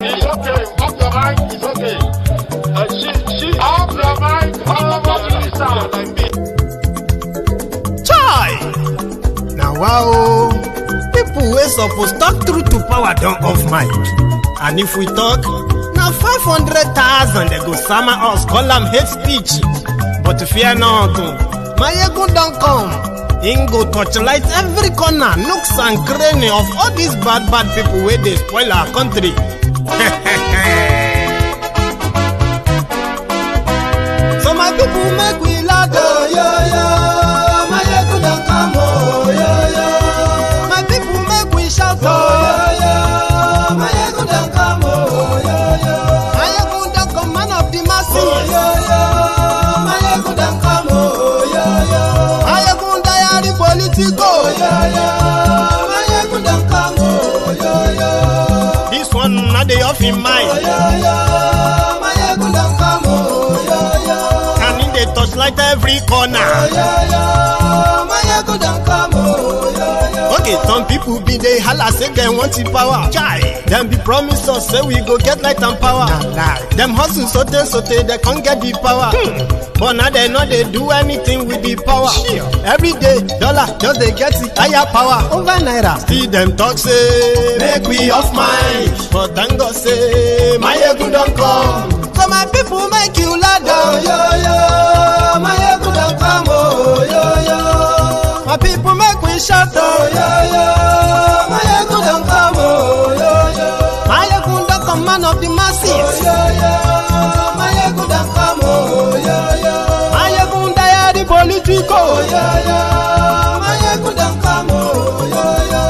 It's okay. Off your mind. It's okay. She off your mind. Chai! Now wow, people wey suppose talk through to power don't off mic. And if we talk, now 500,000 they go summer us, call them hate speech. But fear not, Maiyegun don't come. Ingo torchlight every corner, nooks and cranny of all these bad people where they spoil our country. So my people make we laugh, oh, yo, yo. Maiyegun don't come, oh, yo, yo. My people make we shout, oh, yo, yo. Maiyegun don't come, oh, yo, yo. Maiyegun don't come, man of the masses, oh, yo, yo. Maiyegun don't come, oh, yo, yo. Maiyegun Diary Politico, oh, yo, yo. Maiyegun don't come, oh, yo, yo. This one not the off in mind, oh, yo, yo. Maiyegun don't come, oh, yo, yo. And in the touchlight every corner, oh, yo, yo. Maiyegun don't come, oh, yo, yo. Okay, some people be they holla say they want the power. Chai, them be promise us say we go get light and power. Them hustle sote they can't get the power. But now they know they do anything with the power. Every day, dollar just they get the higher power over naira. Still them talk say make we off mind. But thank God say Maiyegun don't come. So my people make you laugh, oh, yo, yo. Maiyegun don't come, oh, yo, yo. My people make we shout, oh, yo, yo. Maiyegun don't come, oh, yo, yo. Maiyegun don't come, man of the masses, oh, yo, yo. Maiyegun don't come, oh, yo, yo. Maiyegun Diary Politico, oh, yo, yo. Maiyegun don't come, oh, yo, yo.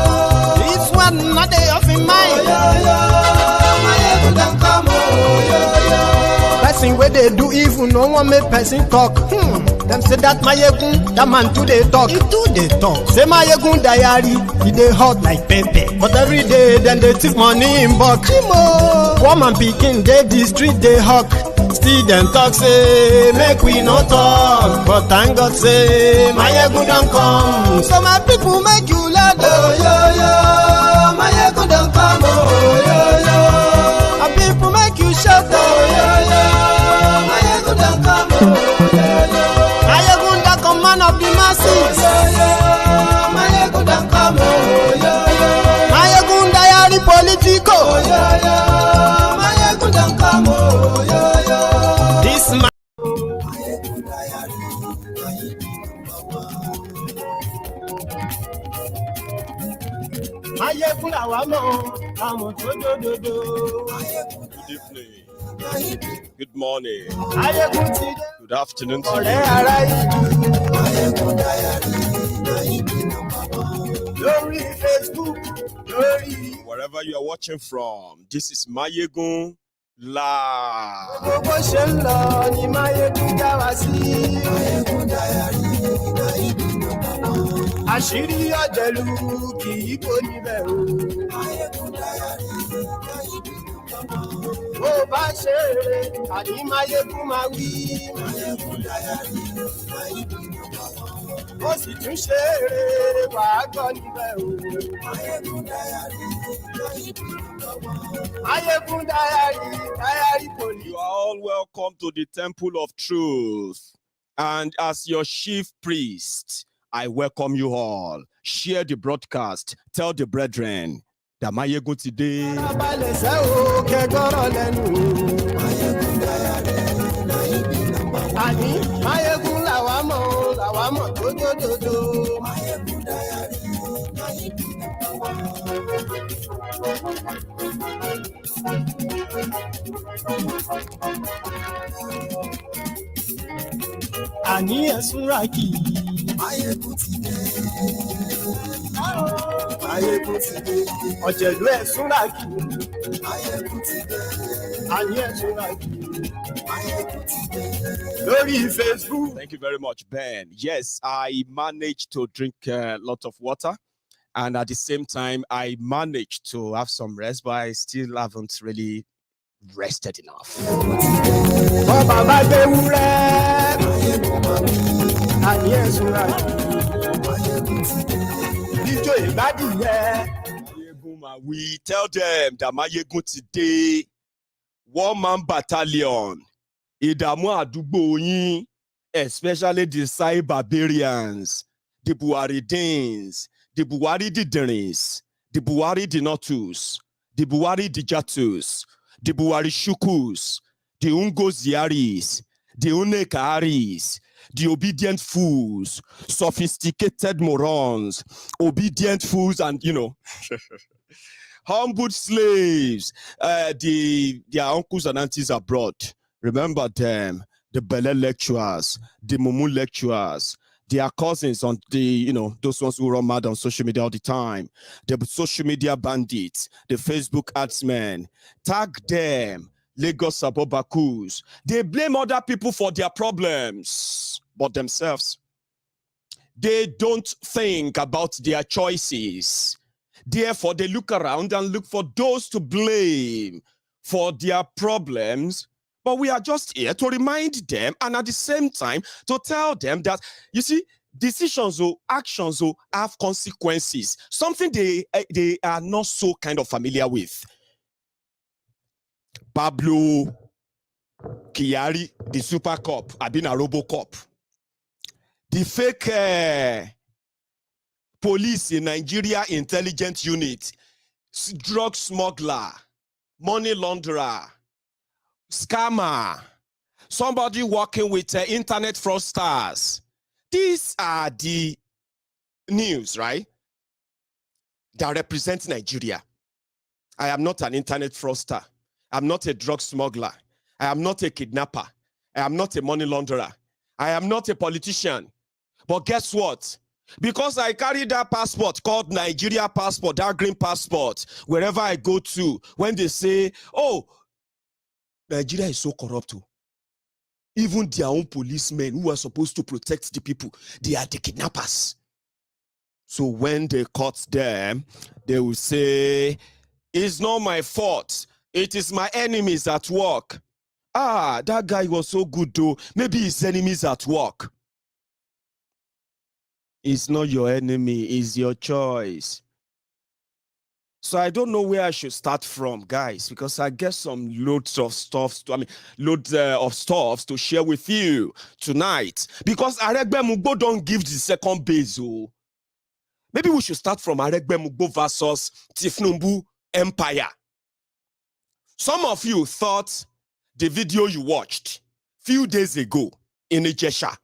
This one not the off in mind, oh, yo, yo. Maiyegun don't come, oh, yo, yo. Person where they do evil, no one make person talk. Them say that Maiyegun, that man too they talk. He too they talk. Say Maiyegun Diary, he they hot like pepper. But every day, then they take money in bulk. Woman picking, they the street they hawk. Still them talk say, make we no talk. But thank God say, Maiyegun don't come. So my people make you laugh, oh, yo, yo. Maiyegun don't come, oh, yo, yo. My people make you shout, oh, yo, yo. Maiyegun don't come, oh, yo, yo. Maiyegun don't come, man of the masses, oh, yo, yo. Maiyegun don't come, oh, yo, yo. Maiyegun Diary Politico, oh, yo, yo. Maiyegun don't come, oh, yo, yo. This man Maiyegun Diary, Maiyegun lawamo, amo dododo. Good evening. Good morning. Maiyegun ti de. Good afternoon to Ọ̀rẹ́ you. ara ìlú. Maiyegun Diary, lórí Facebook, lórí. Wherever you are watching from, this is Maiyegun Live. Gbogbo ṣe ń lọ ni Maiyegun já wa sí. Maiyegun Diary, àṣírí ọ̀jẹ̀lú kì í kó níbẹ̀ o. Maiyegun Diary, bó bá ṣe eré àní Maiyegun máa wí. Maiyegun Diary, ó sì tún ṣe eré wàá gbọ́ níbẹ̀ o. Maiyegun Diary, Maiyegun Diary, Diary Politico. You are all welcome to the Temple of Truth. And as your chief priest, I welcome you all. Share the broadcast. Tell the brethren that Maiyegun today. Àní Maiyegun làwámọ̀ dódódódó. Maiyegun Diary, àní ẹ̀sùn ràkì. Maiyegun ti dé. Maiyegun ti dé. Ọ̀jẹ̀lú ẹ̀sùn ràkì. Maiyegun ti dé. Àní ẹ̀sùn ràkì. Maiyegun ti dé. Lórí Facebook. Thank you very much, Ben. Yes, I managed to drink a lot of water. And at the same time, I managed to have some rest, but I still haven't really rested enough. we tell them that Maiyegun today, 1-man battalion, Ìdààmú àdúgbò yín, especially the Sai barbarians, the Buharidins, the Buhari Diderins, the Buhari Dinotus, the Buhari Dijatus, the Buhari Shukus, the Ungoziaris, the Unekaris, the obedient fools, sophisticated morons, obedient fools, and humbled slaves, their uncles and aunties abroad. Remember them, the Bele lecturers, the Mumu lecturers, their cousins on the, those ones who run mad on social media all the time, the social media bandits, the Facebook adsmen. Tag them, Lagos Abobakus. They blame other people for their problems, but themselves, they don't think about their choices. Therefore, they look around and look for those to blame for their problems. But we are just here to remind them and at the same time to tell them that, you see, decisions or actions or have consequences, something they are not so kind of familiar with. Pablo Kyari, the super cop, I've been a robocop. The fake police in Nigeria intelligence unit, drug smuggler, money launderer, scammer, somebody working with internet fraudsters. These are the news, right, that represent Nigeria. I am not an internet fraudster. I'm not a drug smuggler. I am not a kidnapper. I am not a money launderer. I am not a politician. But guess what? Because I carry that passport called Nigeria passport, that green passport, wherever I go to, when they say, oh, Nigeria is so corrupt. Even their own policemen who are supposed to protect the people, they are the kidnappers. So when they caught them, they will say, it's not my fault. It is my enemies at work. Ah, that guy was so good though. Maybe his enemies at work. It's not your enemy, it's your choice. So I don't know where I should start from, guys, because I get some loads of stuff to share with you tonight. Because Aregbe Mugbo don't give the second base. Oh. Maybe we should start from Aregbe Mugbo versus Tifnumbu Empire. Some of you thought the video you watched few days ago in Ijesha,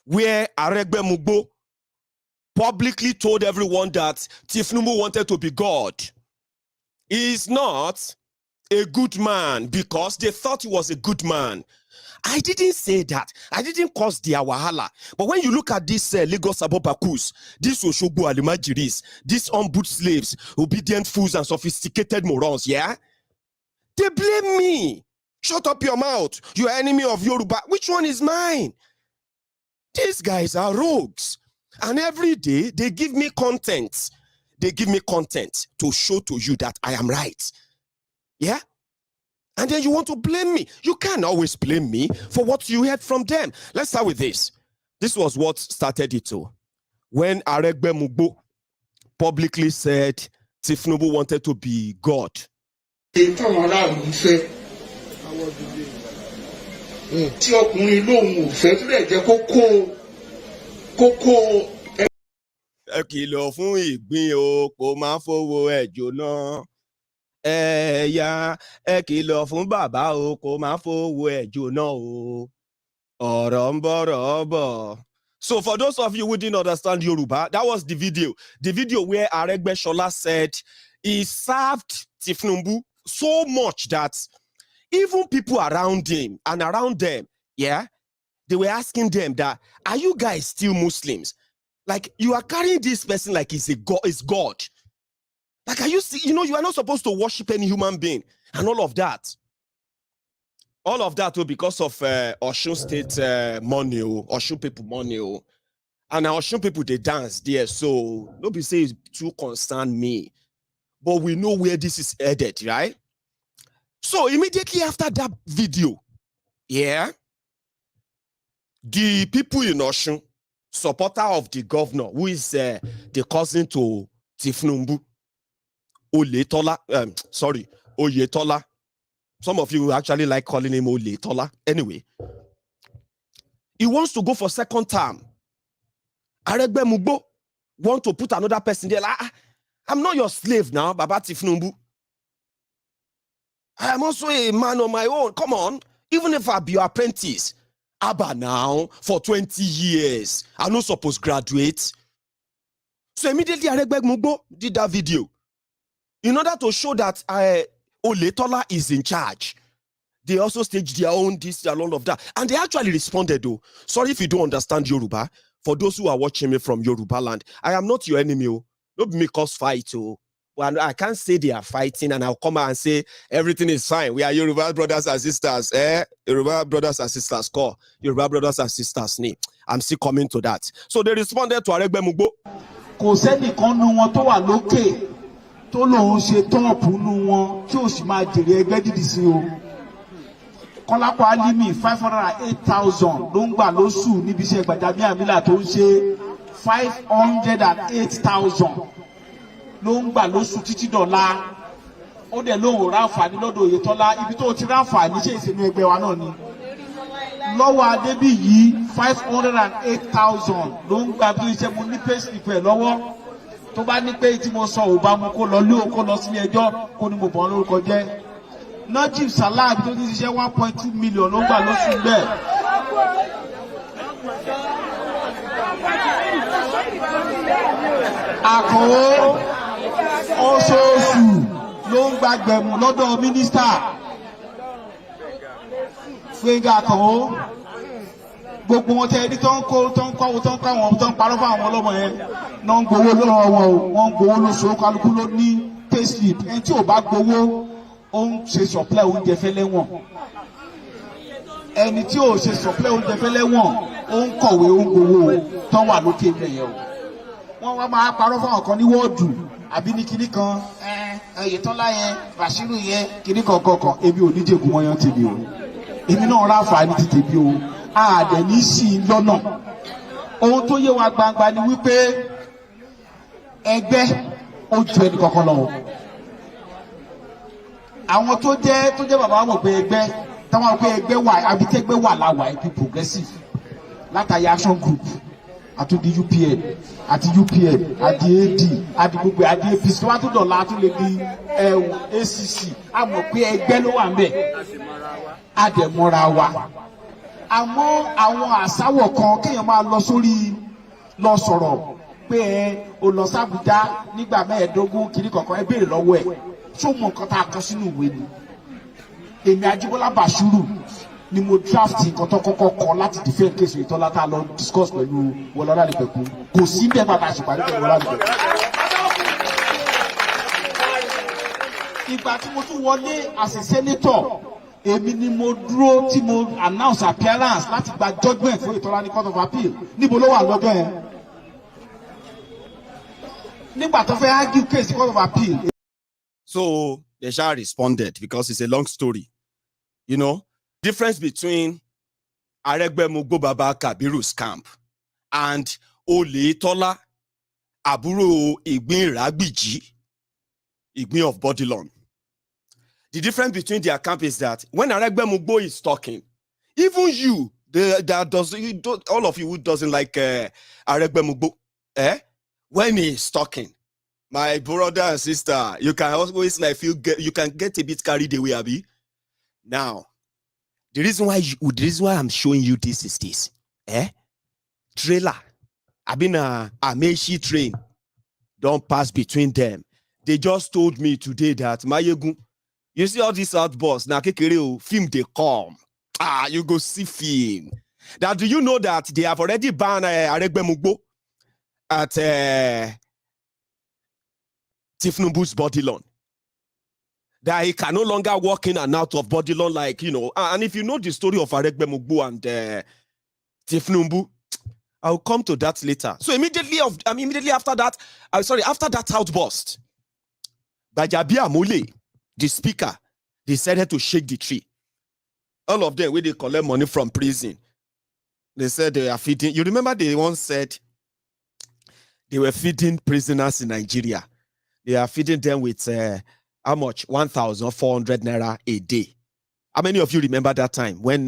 where Aregbe Mugbo publicly told everyone that Tifnumbu wanted to be God. He is not a good man because they thought he was a good man. I didn't say that. I didn't cause their wahala. But when you look at this Lagos Abobakus, these Oshogbo Alimajiris, these unboot slaves, obedient fools and sophisticated morons, yeah? They blame me. Shut up your mouth. You're enemy of Yoruba. Which one is mine? These guys are rogues. And every day, they give me content. They give me content to show to you that I am right. Yeah? And then you want to blame me. You can't always blame me for what you heard from them. Let's start with this. This was what started it all. When Aregbe Mugbo publicly said Tifnumbu wanted to be God. Kìlọ̀ fún ìgbín o, kò máa fowó ẹ̀ jóná. Ẹ̀yà kìlọ̀ fún bàbá o, kò máa fowó ẹ̀ jóná o. Ọ̀rọ̀ ń bọ̀rọ̀ bọ̀. So for those of you who didn't understand Yoruba, that was the video. The video where Aregbesola said he served Tifnumbu so much that even people around him and around them, yeah, they were asking them that, are you guys still Muslims? Like, you are carrying this person like he's God. Like, are you you are not supposed to worship any human being and all of that. All of that because of Osun State money, Osun people money. And now Osun people, they dance there. So, nobody say it too concern me. But we know where this is headed, right? So, immediately after that video, yeah, the people in Osun, supporter of the governor, who is the cousin to Tifnumbu, Oyetola. Some of you actually like calling him Oyetola. Anyway, he wants to go for second term. Aregbemugo want to put another person there. Like, I'm not your slave now, Baba Tifnumbu. I am also a man on my own. Come on. Even if I be your apprentice, Abba now for 20 years, I'm not supposed to graduate. So immediately Aregbemugo did that video in order to show that Oyetola is in charge. They also staged their own this and all of that. And they actually responded though. Sorry if you don't understand Yoruba. For those who are watching me from Yoruba land, I am not your enemy. Don't make us fight. Well, I can't say they are fighting and I'll come out and say everything is fine. We are Yoruba brothers and sisters. Yoruba brothers and sisters call. Yoruba brothers and sisters name. I'm still coming to that. So they responded to Aregbemugo. Kò sẹ́nìkan nu wọn tó wà lókè tó lòun ṣe tọ́ọ̀pù nu wọn tí ò sì máa jèrè ẹgbẹ́ dídì sí o. Kọ́lápọ̀ Alimi 508,000 ló ń gbà lóṣù níbi iṣẹ́ Gbàjàbíàmílà tó ń ṣe 508,000 ló ń gbà lóṣù títí dọ̀la. Ó dẹ̀ lóun ráǹfààní lọ́dọ̀ Oyetola ibi tó ti ráǹfààní ṣe ìṣẹ́nu ẹgbẹ́ wa náà ni. Lọ́wọ́ Adébíyì 508,000 ló ń gbà bí iṣẹ́ mo ní payslip ẹ̀ lọ́wọ́. Tó bá ní pé tí mo sọ ò bá mu kó lọ lé o kó lọ sílé ẹjọ́ kó ní mo bọ̀ ọ́ lórúkọ jẹ́. Najib Salah tó ti ṣiṣẹ́ 1.2 million ló ń gbà lóṣù bẹ́ẹ̀. Àkànó oṣooṣù ló ń gba gbẹ̀mù lọ́dọ̀ mínísítà. Gbẹ̀ngà Àkànó gbogbo wọn tẹ ẹni tó ń kọ́ àwọn tó ń parọ́ fún àwọn ọlọ́mọ yẹn náà ń gbowó lọ́wọ́ wọn o wọ́n ń gbowó lóṣù kálukú ló ní payslip ẹni tí ò bá gbowó ó ń ṣe supply oúnjẹ fẹ́lẹ́wọ̀n ẹni tí ò ṣe supply oúnjẹ fẹ́lẹ́wọ̀n ó ń kọ̀wé ó ń gbowó tán wà lókè ilẹ̀ yẹn o wọ́n wá máa parọ́ fún ọ̀kan ní wọ́ọ̀dù àbí ní kinní kan Oyetola yẹn Bashiru yẹn kinní kankan èmi ò ní jẹ̀gùn wọn yẹn tèmi o èmi náà ráǹfààní ti tèmi o àdẹ̀ ní sí i lọ́nà ohun tó yé wa gbangba ni wípé ẹgbẹ́ ó ju ẹnì kankan lọ o àwọn tó jẹ́ bàbá wọn pé ẹgbẹ́ táwọn pé ẹgbẹ́ wà abitẹ́gbẹ́ wà láwà ẹbí progressive látàrí action group àtúndì UPN àti UPN àti AD àti gbogbo àti APC tó wá tó dọ̀la tó lè di ACC àmọ̀ pé ẹgbẹ́ ló wà ń bẹ̀ àdẹ̀mọ́ra wa àmọ́ àwọn àsáwọ̀ kan kéèyàn máa lọ sọ̀rọ̀ pé o lọ s'Àbújá nígbà 15 kiri kankan ẹ béèrè lọ́wọ́ ẹ̀ tó mọ nǹkan tá a kọ sínú ìwé ni èmi Ajíbọ́lá Bashiru ni mo draft nǹkan tó kọ́kọ́ kọ láti defend case Oyetola tá a lọ discuss pẹ̀lú Wọlé Ọlánìpẹ̀kun kò sí bẹ́ẹ̀ bàbá àṣìparí pẹ̀lú Wọlé Ọlánìpẹ̀kun. ìgbà tí mo tún wọlé as a senator èmi ni mo dúró tí mo announce appearance láti gba judgement fún Oyetola ní court of appeal níbo ló wà lọ́jọ́ yẹn nígbà tó fẹ́ argue case court of appeal. So the Shah responded because it's a long story. You know, difference between Aregbemugo Baba Kabiru's camp and Oyetola Aburo Igbin Ragbiji, Igbin of Bodilon. The difference between their camp is that when Aregbemugo is talking, even you, all of you who doesn't like Aregbemugo, when he's talking, my brother and sister, you can always like you can get a bit carried away, Abi. Now, the reason why I'm showing you this is this. Trailer. I've been a Amechi train. Don't pass between them. They just told me today that Maiyegun, you see all these outbursts, now film they come. You go see film. Now, do you know that they have already banned Aregbemugo at Tifnumbu's Bodilon? That he can no longer walk in and out of Bodilon like, you know. And if you know the story of Aregbemugo and Tifnumbu, I'll come to that later. So immediately after that, after that outburst, Gbajabiamila, the speaker, decided to shake the tree. All of them, when they collect money from prison, they said they are feeding. You remember they once said they were feeding prisoners in Nigeria. They are feeding them with how much? 1,400 naira a day. How many of you remember that time when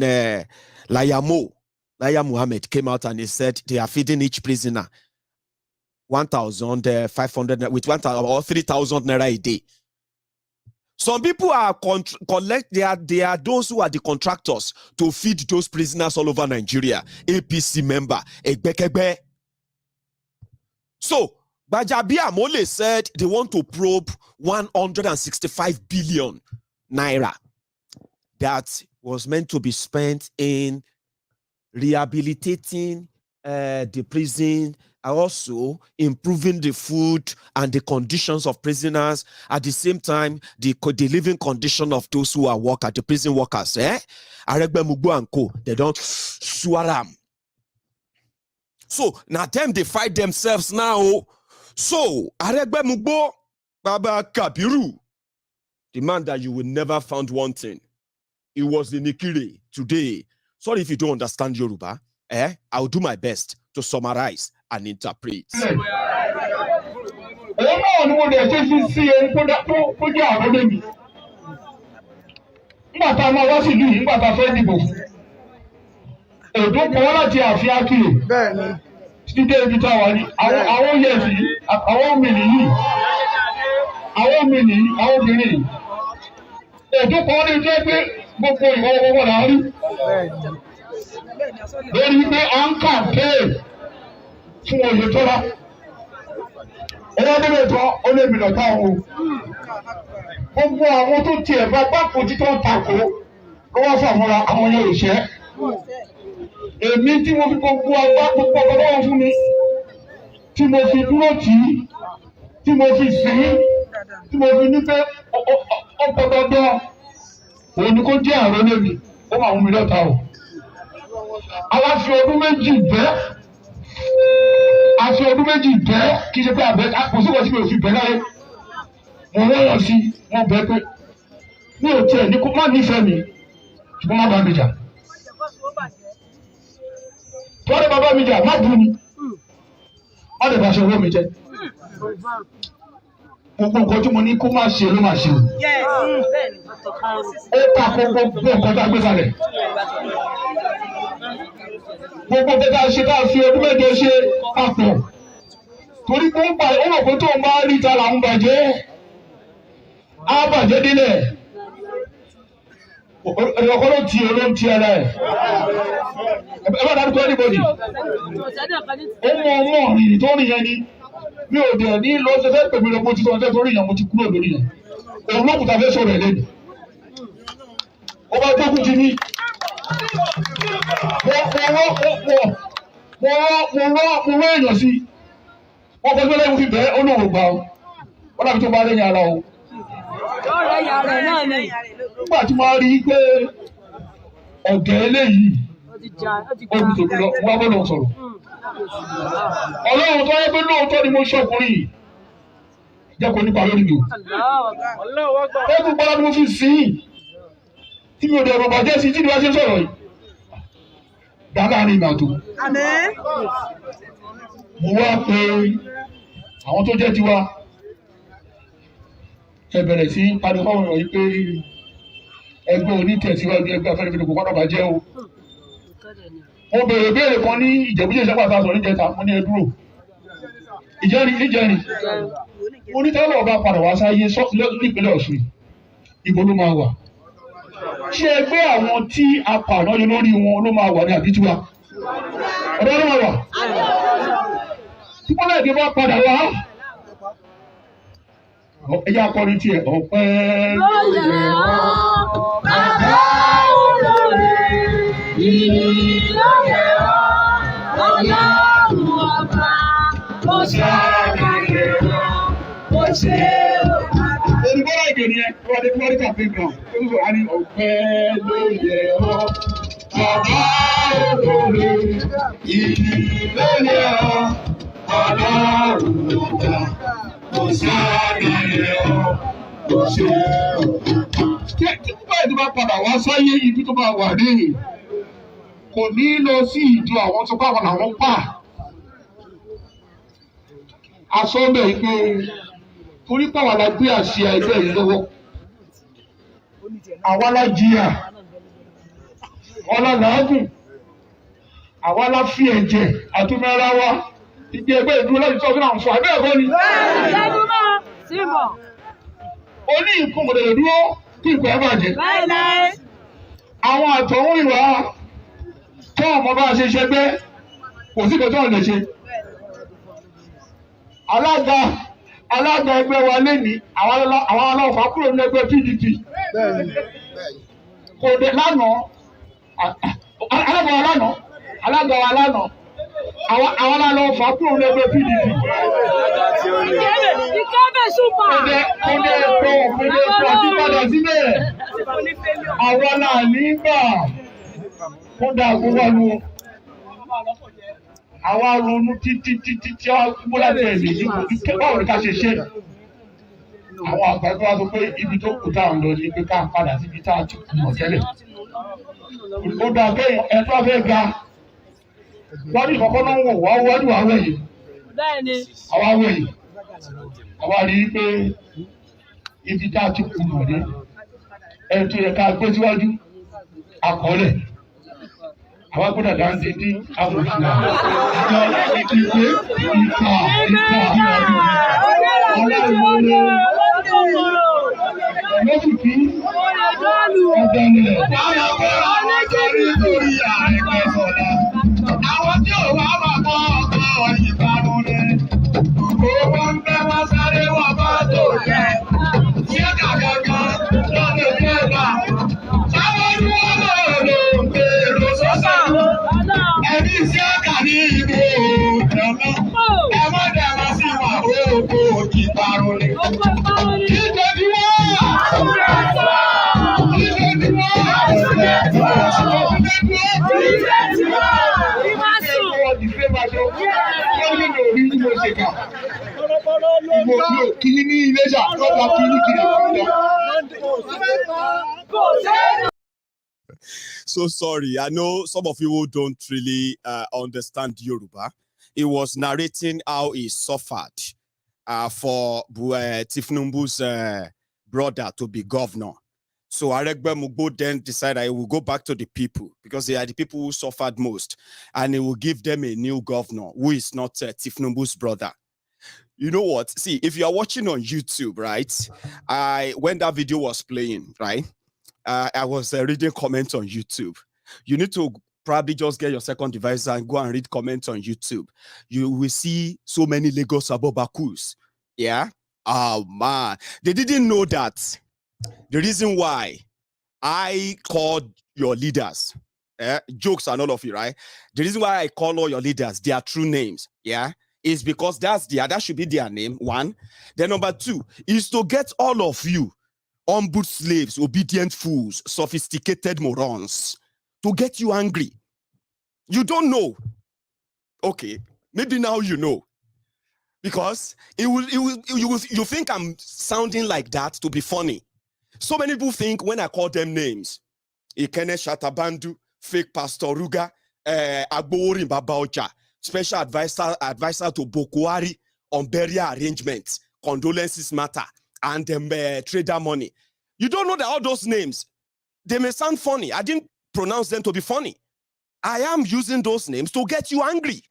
Laya Muhammad came out and he said they are feeding each prisoner 1,500 with 1,000 or 3,000 naira a day? Some people are they are those who are the contractors to feed those prisoners all over Nigeria. APC member Egbekebe. So Bajabi Amole said they want to probe 165 billion naira that was meant to be spent in rehabilitating the prison, also improving the food and the conditions of prisoners, at the same time the living condition of those who are the prison workers. Aregbe Mugbo and Co, they don't swaram. So now them they fight themselves now. So Aregbe Mugbo, Baba Kabiru, the man that you will never find wanting. It was the Nikiri today. Sorry if you don't understand Yoruba. I'll do my best to summarize and interpret. Lórí pé à ń campaign fún Oyètọ́lá. Ọwọ́ níbẹ̀ tán ó lè mìíràn táwọn o. Gbogbo àwọn tó tiẹ̀ bá pápò títọ́ tako ló wá fàmọ́ra àwọn yẹn òṣẹ́. Èmi tí mo fi gbogbo gbogbo ọlọ́wọ́ fún mi, tí mo fi dúró tì í, tí mo fi sìn ín, tí mo fi ní pé ọ̀pọ̀ dandan òun ni kò jẹ́ àrùn lèmi, ó máa wù mí lọ́ta o. Àwa fi ọdún méjì bẹ́, àfi ọdún méjì bẹ́, kì í ṣe pé àbẹ́ kò sí wọ́n tí mi ò fi bẹ́ láyé. Mo rọ́yọ̀ sí, wọ́n bẹ́ pé mi ò tiẹ̀ ní kó má nífẹ̀ẹ́ mi, ṣùgbọ́n má bá mi jà. Tọ́lá bàbá mi jà, má bú mi, má lè bá aṣọ owó mi jẹ. Gbogbo nǹkan tí mo ní kó má ṣe ló má ṣe o. Ó ta gbogbo nǹkan tá a gbé kalẹ̀. Gbogbo tẹ́tà ṣe tá a fi ọdún mẹ́jọ ṣe papọ̀. Torí pé ó mọ̀ pé tó ń bá rí ta là ń bàjẹ́. Á bàjẹ́ délẹ̀. Ọ̀kọ́ ló ti ara ẹ̀. Ẹ bá dárúkọ anybody. Ó mọ ọmọ rìn tó rìn yẹn ni. Mi ò dẹ̀ ní lọ ṣe fẹ́ pèmí lọ mo ti sọ ọjọ́ torí yẹn mo ti kúrò lórí yẹn. Òun ló kùtà fẹ́ sọ̀rọ̀ ẹ̀ lẹ́nu. Ó bá gbógun ti ní. Mo rán èèyàn sí. Wọ́n fẹ́ gbẹ́lẹ́ fi bẹ́ẹ̀ ó lóun gbà ó. Wọ́n dàbí tó bá lẹ́yìn ara o. Nígbà tí wọ́n rí i pé ọ̀gẹ̀ eléyìí omi tòbi lọ, wọ́n bọ́ lọ sọ̀rọ̀. Ọlọ́run tó yẹ pé lóòótọ́ ni mo ṣọkùnrin yìí. Jẹ́ kó nípa lórí mi o. Ó kú gbọ́dọ̀ ni mo fi sìn ín. Tí mi ò dẹ̀ rọ̀bà jẹ́ sí tí ni wọ́n ṣe sọ̀rọ̀ yìí. Dáadáa ní ìgbà tó. Mo wá pé àwọn tó jẹ́ tiwa ẹ bẹ̀rẹ̀ sí pariwo fáwọn èèyàn yìí pé ẹgbẹ́ onítẹ̀síwájú ẹgbẹ́ afẹ́nifẹ́re kò gbọ́dọ̀ bàjẹ́ o. Mo béèrè béèrè kan ní Ìjẹ̀bú-Jẹ̀ sábà sọ níjẹta mo ní ẹ dúró. Ìjẹrin. Mo ní tẹ́lẹ̀ ọba padà wá sáyé nípínlẹ̀ Ọ̀ṣun yìí. Ibo ló máa wà? Ṣé ẹgbẹ́ àwọn tí a pààrọ̀ yẹn lórí wọn ló máa wà ní àbí tiwa? Ọ̀dọ́ ló máa wà. Tí wọ́n lẹ́ẹ̀dẹ́ bá padà wá. Ẹ̀yà akọrin tiẹ̀ ọ̀pẹ́ lóye ọ́. Bàbá olóore ìyìn lóye ọ́. Ọlọ́run ọba ó ṣàlàyé ọ́. Ó ṣe òkà. Olùkọ́ èdè ni ẹ wọ́n ti wọ́n ti kà pé gan. Ó sọ wá ní ọ̀pẹ́ lóye ọ́. Bàbá olóore ìyìn lóye ọ́. Ọlọ́run ọba ó ṣàlàyé ọ́. Ó ṣe òkà. Tí báyìí tó bá padà wá sáyé ibi tó bá wà ní kò ní lọ sí ìjọ àwọn tó bá wọn làwọn pa. Asọ́bẹ̀ pé torí pàwọn la gbé àṣẹ ẹgbẹ́ yìí lọ́wọ́ àwa la jìyà ọlá làágùn àwa la fi ẹ̀jẹ̀ àtúmọ̀ra wa ìgbé ẹgbẹ́ ìdúró láti tọ́jú àwọn sọ àbẹ́ ẹ̀kọ́ ni. ó ní ìkún mọ̀lẹ́lẹ̀ dúró kí ìpẹ́ bàjẹ́. àwọn àtọ̀hún ìwà tó ọmọ bá ṣe ṣẹgbẹ́ kò sí kòtò ọ̀lẹ̀ ṣe. alága ẹgbẹ́ wa lẹ́ni àwọn aláwọ̀fà kúrò ní ẹgbẹ́ PDP kò dé lánàá alága wa lánàá àwọn aláwọ̀fà kúrò ní ẹgbẹ́ PDP. kò dé pọ̀ sí padà síbẹ̀ àwọn náà nígbà kó dà gbogbo àlù àwa ronú títí tí a múlá bẹ́ẹ̀ lè ní kò dúkẹ́ báwo ni ká ṣe ṣe. àwọn àgbàdo wa sọ pé ibi tó kù tá à ń lọ ní pé ká padà síbi tá a ti kù mọ̀ tẹ́lẹ̀. ó dà bẹ́ẹ̀ ẹ̀tọ́ abẹ́ ga wọ́n ní kọ́kọ́ náà wọ̀ wá wọ́n ní wàá wẹ̀yìn. àwa wẹ̀yìn àwa rí i pé ibi tá a ti kù mọ̀ dé ẹ̀ tó yẹ ká gbé síwájú àkọọ́lẹ̀. Àwa gbọ́dọ̀ dá ń dídí àwọn òṣùwà. Ìgbé ìta lókìkí ọ̀gbẹ̀lẹ̀. Àwọn tí ò wá wà kọ́ ọkọ̀ ìbánu rẹ̀. Owó ń bẹ́ wọ́n sáré wọ́n bá tó jẹ́. Tí ó kàkẹ́ kan lọ́nà ìjọba. Sáwọn ojú wọn lò ń gbèrò sọ́sà. Ẹbí sí ọkà ní ìbò ìjọba. Ẹ má dẹ̀rọ sí wà owó òkè parun ni. Ìjọbi wá! Ìjọbi wá! Kìíní ní Iléṣà, lọ́dọ̀ kìíní kìíní kìíní. So sorry. I know some of you don't really understand Yoruba. He was narrating how he suffered for Tifnumbu's brother to be governor. So Aregbe Mugbo then decided he will go back to the people because they are the people who suffered most. And he will give them a new governor who is not Tifnumbu's brother. You know what? See, if you are watching on YouTube, right? When that video was playing, right? I was reading comments on YouTube. You need to probably just get your second device and go and read comments on YouTube. You will see so many Lagos Abobakus. Yeah? Oh, man. They didn't know that. The reason why I called your leaders, jokes and all of you, right? The reason why I call all your leaders their true names, yeah, is because that should be their name, one. Then number two is to get all of you humble slaves, obedient fools, sophisticated morons, to get you angry. You don't know. Okay, maybe now you know. Because you think I'm sounding like that to be funny. So many people think when I call them names, Ikene Shatabandu, fake Pastor Ruga, Agboworin Babaocha, special advisor to Bokwari on burial arrangements, condolences matter, and trader money. You don't know that all those names, they may sound funny. I didn't pronounce them to be funny. I am using those names to get you angry.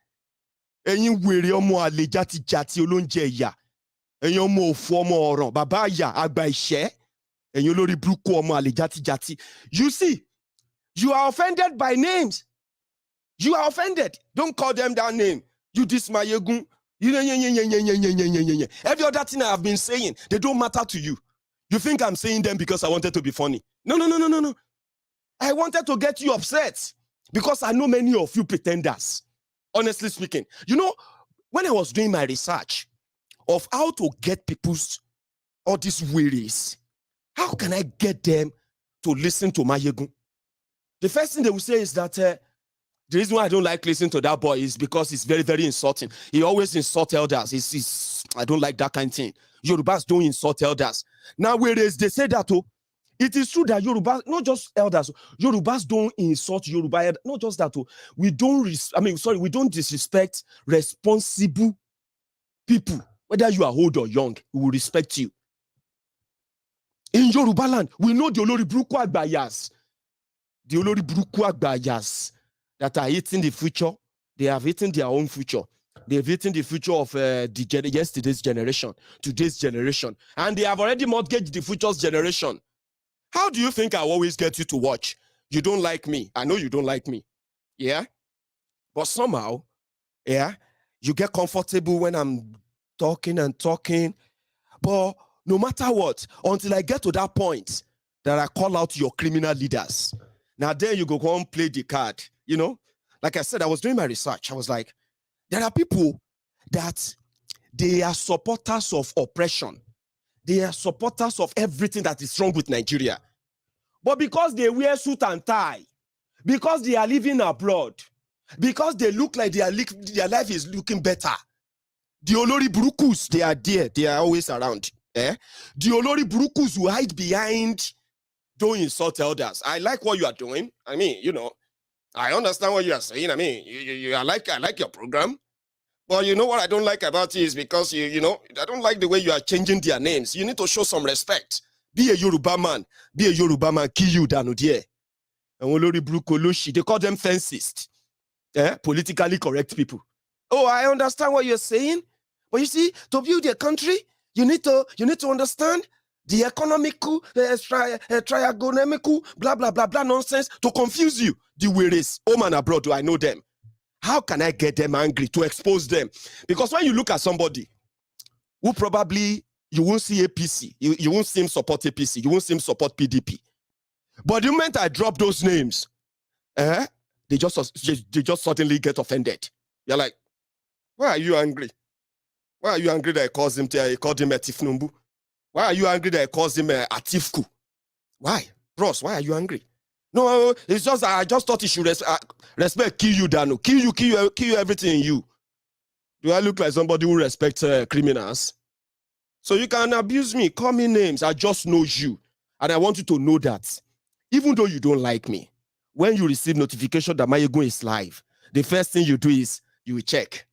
Ẹ̀yin wèrè ọmọ àlè játijàti olóúnjẹ ìyà. Ẹ̀yin ọmọ òfò ọmọ ọ̀ràn, bàbá ìyà, àgbà ìṣẹ́. Ẹ̀yin olórí burúkú ọmọ àlè játijàti. You see, you are offended by names. You are offended. Don't call them that name. You this Maiyegun. Every other thing I have been saying, they don't matter to you. You think I'm saying them because I wanted to be funny. No. I wanted to get you upset because I know many of you pretenders. Honestly speaking. You know, when I was doing my research of how to get people's, all these worries, how can I get them to listen to Maiyegun? The first thing they will say is that the reason why I don't like listening to that boy is because it's very, very insulting. He always insults elders. I don't like that kind of thing. Yorubas don't insult elders. Now, whereas they say that, it is true that Yorubas, not just elders, Yorubas don't insult Yoruba, not just that, we don't disrespect responsible people Whether you are old or young, we will respect you. In Yoruba land, we know the Olori Buruku Agbayas. The Olori Buruku Agbayas that are eating the future. They have eaten their own future. They've eaten the future of yesterday's generation, today's generation. And they have already mortgaged the future's generation. How do you think I always get you to watch? You don't like me. I know you don't like me. Yeah? But somehow, yeah, you get comfortable when I'm talking and talking. But no matter what, until I get to that point that I call out your criminal leaders, now there you go and play the card. You know, like I said, I was doing my research. I was like, there are people that they are supporters of oppression. They are supporters of everything that is wrong with Nigeria. But because they wear suit and tie, because they are living abroad, because they look like their life is looking better, the Olori Burukus, they are there. They are always around. The Olori Burukus who hide behind, don't insult elders. I like what you are doing. I mean, you know, I understand what you are saying. I mean, I like your program. But you know what I don't like about it is because, you know, I don't like the way you are changing their names. You need to show some respect. Be a Yoruba man. Be a Yoruba man. Kill you, Danudie. And Olori Brukoloshi, they call them fencist. Politically correct people. Oh, I understand what you're saying. But you see, to build a country, you need to understand the economical, triagonamical, blah, blah, blah, blah nonsense to confuse you. The Weres, home and abroad, do I know them? How can I get them angry to expose them? Because when you look at somebody who probably, you won't see APC, you won't see him support APC, you won't see him support PDP. But the moment I drop those names, they just suddenly get offended. You're like, why are you angry? Why are you angry that I called him Etifnumbu? Why are you angry that I called him Atifku? Why? Bros, why are you angry? No, it's just I just thought he should respect, kill you, Dano. Kill you everything in you. Do I look like somebody who respects criminals? So you can abuse me, call me names. I just know you. And I want you to know that even though you don't like me, when you receive notification that Maiyegun is live, the first thing you do is you will check.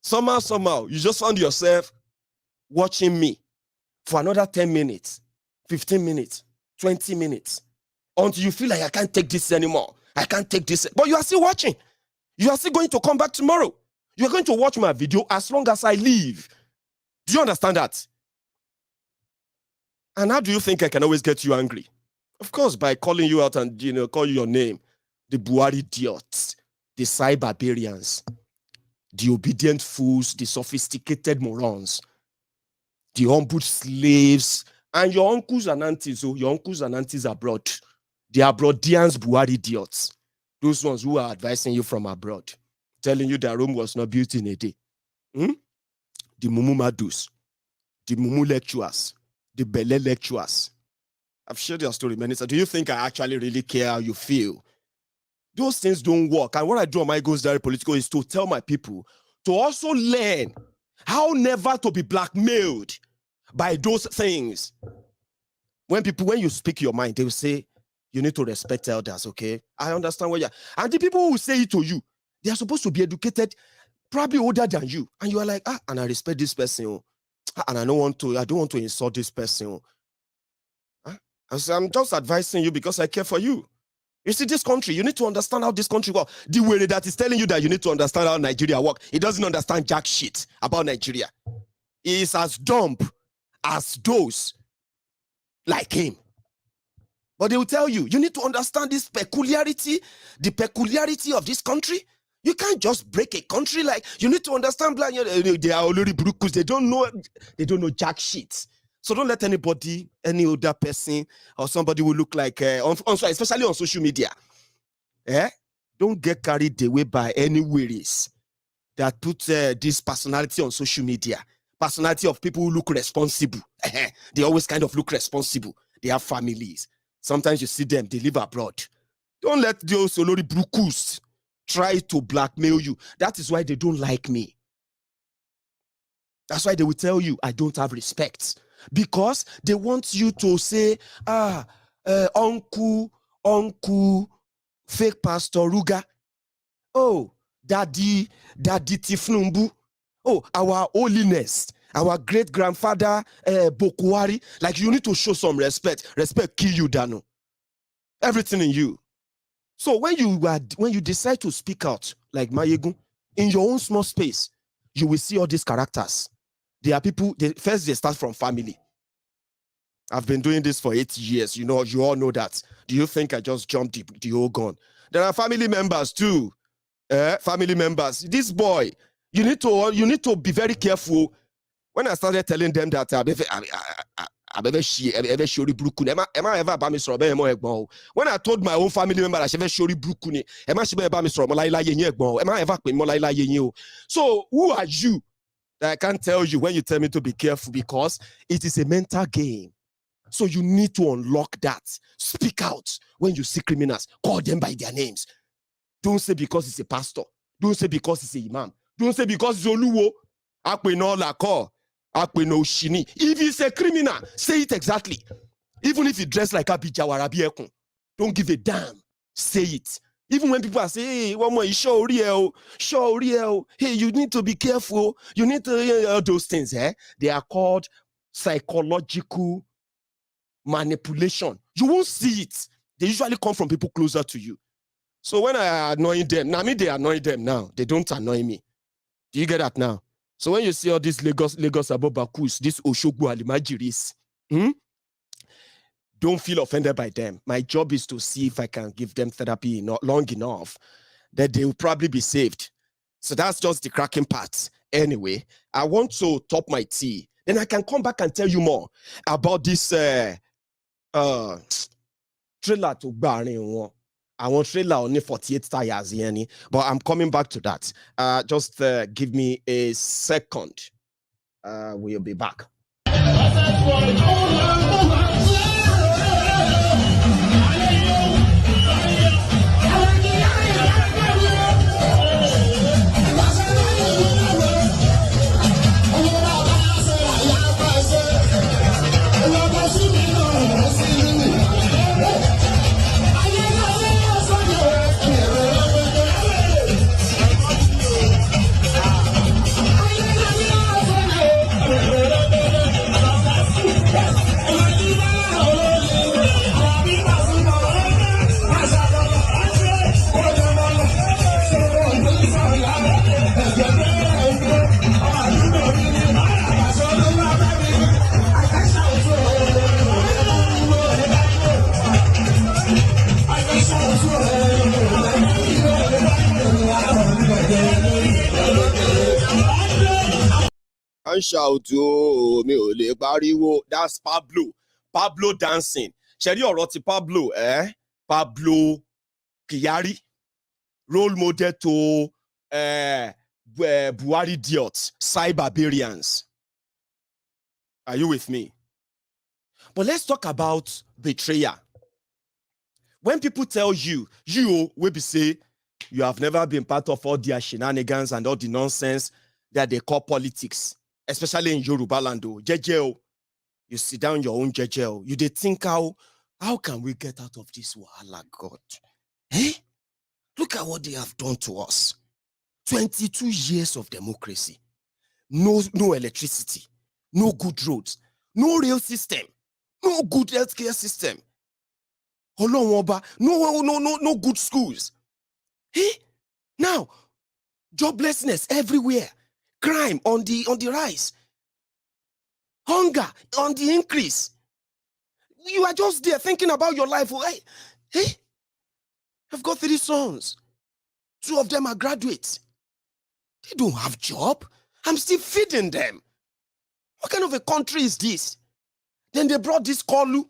Somehow, you just found yourself watching me for another 10 minutes, 15 minutes, 20 minutes, until you feel like I can't take this anymore. I can't take this. But you are still watching. You are still going to come back tomorrow. You are going to watch my video as long as I live. Do you understand that? And how do you think I can always get you angry? Of course, by calling you out and, you know, call you your name. The Buhari idiots, the cyberbarians, the obedient fools, the sophisticated morons, the humble slaves, and your uncles and aunties, your uncles and aunties abroad. The abroadians, Buhari idiots. Those ones who are advising you from abroad, telling you that Rome was not built in a day. The Mumu Madus, the Mumu lecturers, the Bele lecturers. I've shared your story many times. Do you think I actually really care how you feel? Those things don't work. And what I do on my Goes Diary Politico is to tell my people to also learn how never to be blackmailed by those things. When you speak your mind, they will say, you need to respect elders, okay? I understand what you're... And the people who say it to you, they are supposed to be educated, probably older than you. And you are like, and I respect this person, and I don't want to insult this person. I'm just advising you because I care for you. You see, this country, you need to understand how this country works. The way that is telling you that you need to understand how Nigeria works, he doesn't understand jack shit about Nigeria. He is as dumb as those like him. But they will tell you, you need to understand this peculiarity, the peculiarity of this country. You can't just break a country like, you need to understand, they are already brukus, they don't know jack shit. So don't let anybody, any other person, or somebody who look like, especially on social media, don't get carried away by any worries that put this personality on social media. Personality of people who look responsible. They always kind of look responsible. They have families. Sometimes you see them, they live abroad. Don't let those Olori Brukus try to blackmail you. That is why they don't like me. That's why they will tell you, I don't have respect. Because they want you to say, uncle, fake pastor Ruga. Oh, daddy Tifnumbu. Oh, our holiness. Our great-grandfather, Bokuwari, like you need to show some respect. Respect kill you, Dano. Everything in you. So when you decide to speak out, like Maiyegun, in your own small space, you will see all these characters. There are people, they start from family. I've been doing this for 8 years. You all know that. Do you think I just jumped the whole gun? There are family members too. Family members. This boy, you need to be very careful. When I started telling them that when I told my own family member that so who are you that I can't tell you when you tell me to be careful, because it is a mental game. So you need to unlock that. Speak out when you see criminals. Call them by their names. Don't say because it's a pastor. Don't say because it's an imam. Don't say because it's Oluwo. If he's a criminal, say it exactly. Even if he dressed like Abijah or Rabiekun, don't give a damn. Say it. Even when people are saying, hey, one more, show real, hey, you need to be careful. You need to those things. They are called psychological manipulation. You won't see it. They usually come from people closer to you. So when I annoy them, they annoy them now. They don't annoy me. Do you get that now? So when you see all these Lagos Abobakus, this Oshogbo Alimajiris, don't feel offended by them. My job is to see if I can give them therapy long enough that they will probably be saved. So that's just the cracking part. Anyway, I want to top my tea. Then I can come back and tell you more about this trailer to Barin. I want trailer only 48 tires, but I'm coming back to that. Just give me a second. We'll be back. And shout to me ole pariwo. That's Pablo dancing. Sherry oroti Pablo, Pablo Kyari, role model to Buhari idiots, cyberbarians. Are you with me? But let's talk about betrayal. When people tell you will be say you have never been part of all their shenanigans and all the nonsense that they call politics, especially in Yoruba land, Jejeo, you sit down your own Jejeo. You dey think how can we get out of this wahala, God? Look at what they have done to us. 22 years of democracy. No electricity, no good roads, no rail system, no good healthcare system. No good schools. Now, joblessness everywhere. Crime on the rise. Hunger on the increase. You are just there thinking about your life. I've got 3 sons. 2 of them are graduates. They don't have job. I'm still feeding them. What kind of a country is this? Then they brought this Kolu.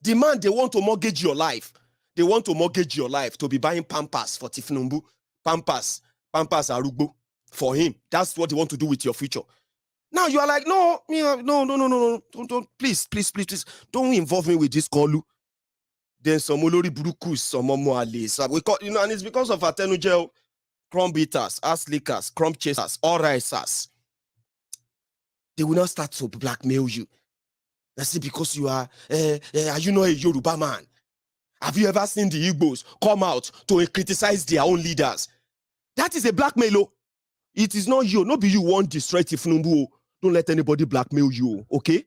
The man, they want to mortgage your life. They want to mortgage your life to be buying Pampers for Tifnumbu. Pampers Arugbo for him. That's what they want to do with your future. Now you are like, no, don't, please, don't involve me with this Kolu. Then some Olori Burukus, some Momoale. We call, and it's because of Atenujel, crumb beaters, ass lickers, crumb chasers, all risers. They will not start to blackmail you. That's it, because you are you not a Yoruba man? Have you ever seen the Igbos come out to criticize their own leaders? That is a blackmail. It is not you. Not be you want destroy Tifnumbu. Don't let anybody blackmail you, okay?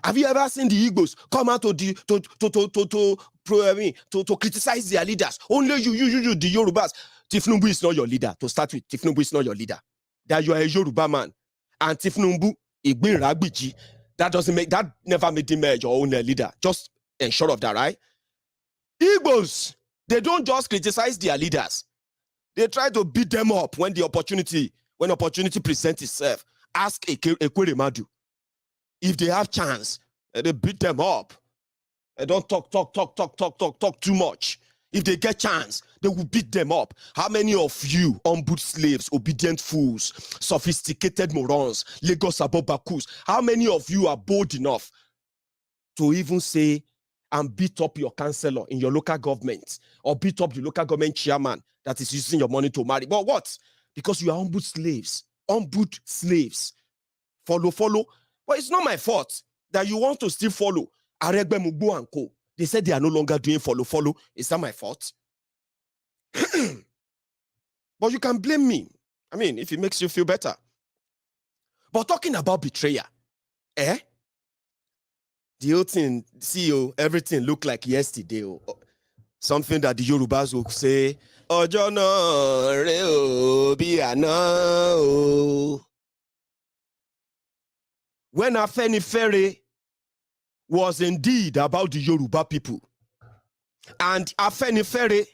Have you ever seen the Igbos come out to criticize their leaders? Only you, the Yorubas. Tifnumbu is not your leader. To start with, Tifnumbu is not your leader. That you are a Yoruba man. And Tifnumbu, Igbin Ragbiji, that never made him your own leader. Just ensure of that, right? Igbos, they don't just criticize their leaders. They try to beat them up when opportunity presents itself. Ask Ekweremadu. If they have chance, they beat them up. They don't talk too much. If they get chance, they will beat them up. How many of you, humble slaves, obedient fools, sophisticated morons, Lagos Abobakus, how many of you are bold enough to even say and beat up your councillor in your local government or beat up the local government chairman that is using your money to marry? But what? Because you are humble slaves. Humbled slaves. Follow. But it's not my fault that you want to still follow Aregbe Mugbo and Co. They said they are no longer doing follow. Is that my fault? But you can blame me. I mean, if it makes you feel better. But talking about betrayal, the whole thing, CEO, everything looked like yesterday. Something that the Yorubas will say, Ojo no re o bi ana o. When Afenifere was indeed about the Yoruba people, and Afenifere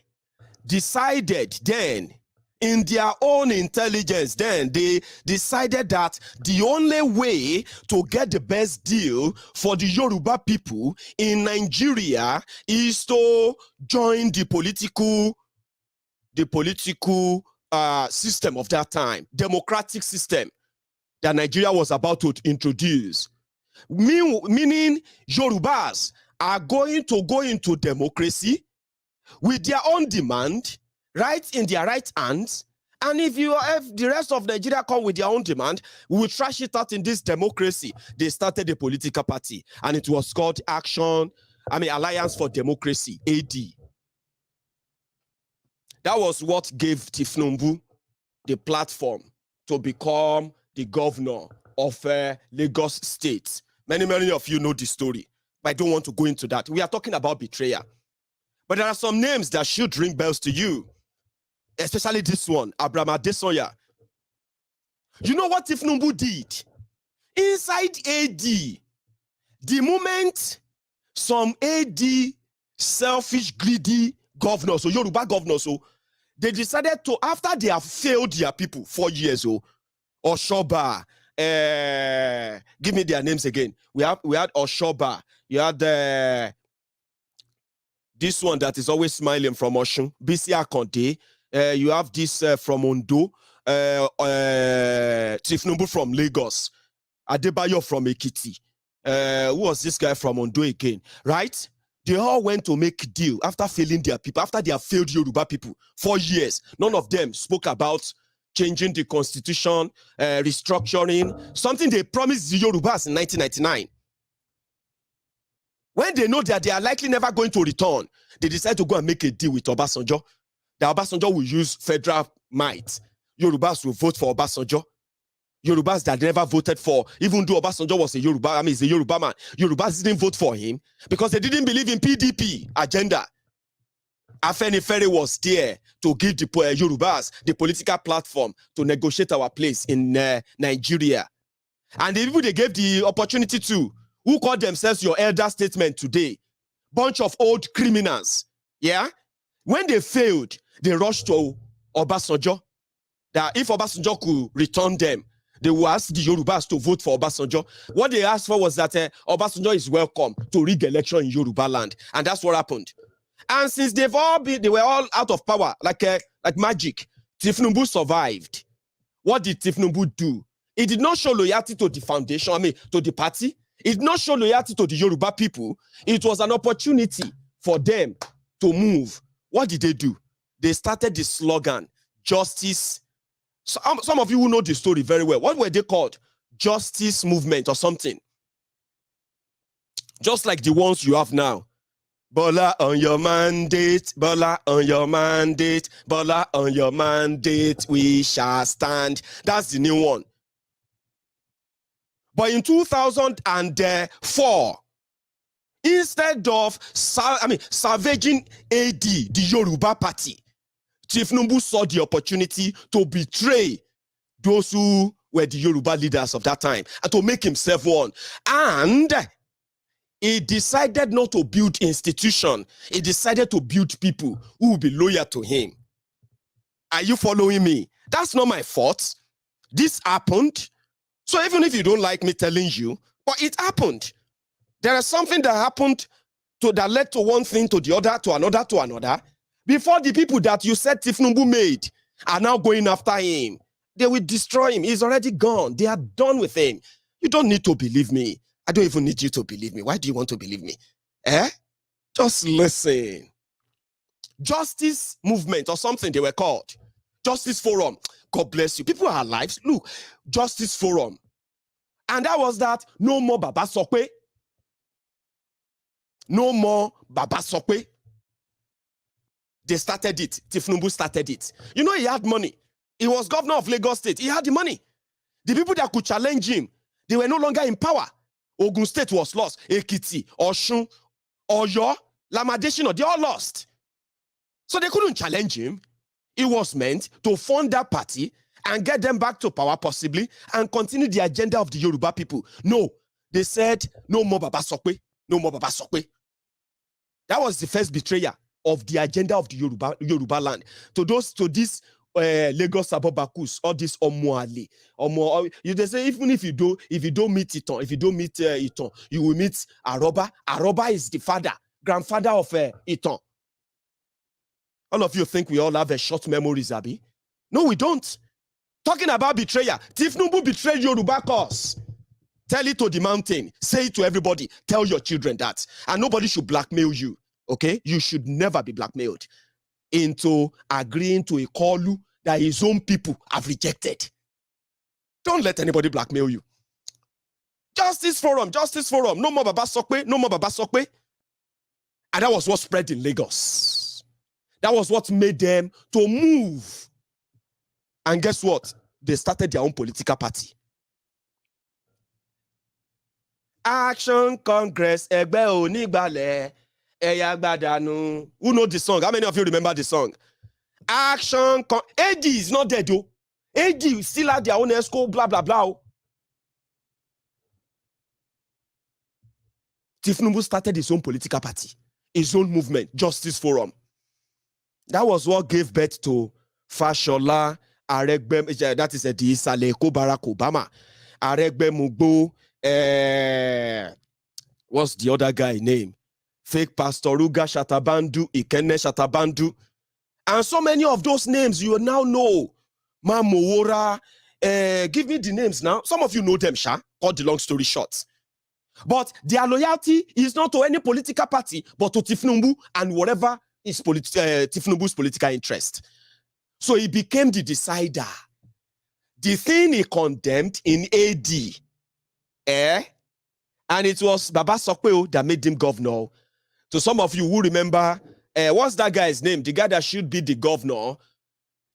decided then, in their own intelligence, then they decided that the only way to get the best deal for the Yoruba people in Nigeria is to join the political system of that time, democratic system that Nigeria was about to introduce. Meaning Yorubas are going to go into democracy with their own demand, right in their right hands. And if the rest of Nigeria come with their own demand, we will trash it out in this democracy. They started a political party, and it was called Alliance for Democracy, AD. That was what gave Tifnumbu the platform to become the governor of Lagos State. Many of you know the story, but I don't want to go into that. We are talking about betrayal. But there are some names that should ring bells to you, especially this one, Abraham Adesoya. You know what Tifnumbu did? Inside AD, the moment some AD selfish, greedy governors, or Yoruba governors, they decided to, after they have failed their people 4 years, Oshoba, give me their names again. We had Oshoba. You had this one that is always smiling from Oshun, Bisi Akonde. You have this from Ondo, Tifnumbu from Lagos, Adebayo from Ekiti. Who was this guy from Ondo again? Right? They all went to make a deal after failing their people, after they have failed Yoruba people 4 years. None of them spoke about changing the constitution, restructuring, something they promised the Yorubas in 1999. When they know that they are likely never going to return, they decide to go and make a deal with Obasanjo. That Obasanjo will use federal might. Yorubas will vote for Obasanjo. Yorubas that never voted for, even though Obasanjo was a Yoruba, he's a Yoruba man. Yorubas didn't vote for him because they didn't believe in PDP agenda. Afenifere was there to give the Yorubas the political platform to negotiate our place in Nigeria. And the people they gave the opportunity to, who call themselves your elder statesmen today, bunch of old criminals, yeah? When they failed, they rushed to Obasanjo, that if Obasanjo could return them, they will ask the Yorubas to vote for Obasanjo. What they asked for was that Obasanjo is welcome to rig election in Yoruba land. And that's what happened. And since they were all out of power, like magic, Tifnumbu survived. What did Tifnumbu do? He did not show loyalty to the foundation, to the party. He did not show loyalty to the Yoruba people. It was an opportunity for them to move. What did they do? They started the slogan, justice. Some of you who know the story very well. What were they called? Justice movement or something. Just like the ones you have now. Bola on your mandate, Bola on your mandate, Bola on your mandate, we shall stand. That's the new one. But in 2004, instead of salvaging AD, the Yoruba party, Tinubu saw the opportunity to betray those who were the Yoruba leaders of that time and to make himself one. And he decided not to build institution. He decided to build people who will be loyal to him. Are you following me? That's not my fault. This happened. So even if you don't like me telling you, but it happened. There is something that happened that led to one thing, to the other, to another, to another. Before the people that you said Tinubu made are now going after him, they will destroy him. He's already gone. They are done with him. You don't need to believe me. I don't even need you to believe me. Why do you want to believe me? Just listen. Justice movement or something they were called. Justice Forum. God bless you. People are alive. Look, Justice Forum. And that was that. No more Baba Sokwe. No more Baba Sokwe. They started it. Tinubu started it. You know, he had money. He was governor of Lagos State. He had the money. The people that could challenge him, they were no longer in power. Ogun State was lost. Ekiti, Osun, Oyo, Lamadeshino, they all lost. So they couldn't challenge him. It was meant to fund that party and get them back to power possibly and continue the agenda of the Yoruba people. No, they said, no more Baba Sokwe. No more Baba Sokwe. That was the first betrayer of the agenda of the Yoruba land. To this Lagos Abobakus, all this Omoali, they say even if you don't meet Iton, Iton, you will meet Aroba. Aroba is the grandfather of Iton. All of you think we all have a short memories, Abi? No, we don't. Talking about betrayal, Tinubu betrayed Yoruba cause. Tell it to the mountain. Say it to everybody. Tell your children that. And nobody should blackmail you. Okay? You should never be blackmailed into agreeing to a call that his own people have rejected. Don't let anybody blackmail you. Justice Forum. No more Baba Sokwe. No more Baba Sokwe. And that was what spread in Lagos. That was what made them to move. And guess what? They started their own political party. Action Congress, Egbe Onigbale, Eyagbadanu. Who know the song? How many of you remember the song? Action AD is not dead, though. AD still had their own ESCO, blah, blah, blah. Tinubu started his own political party, his own movement, Justice Forum. That was what gave birth to Fashola, Aregbe, that is the Isaleko Barack Obama, Aregbe Mugbo, what's the other guy name? Fake Pastor Ruga Shatabandu, Ikene Shatabandu. And so many of those names you now know. Mamowora, give me the names now. Some of you know them, Sha. Cut the long story short. But their loyalty is not to any political party, but to Tinubu and whatever is Tinubu's political interest. So he became the decider. The thing he condemned in AD, and it was Baba Sokwe that made him governor. To some of you who remember, what's that guy's name? The guy that should be the governor,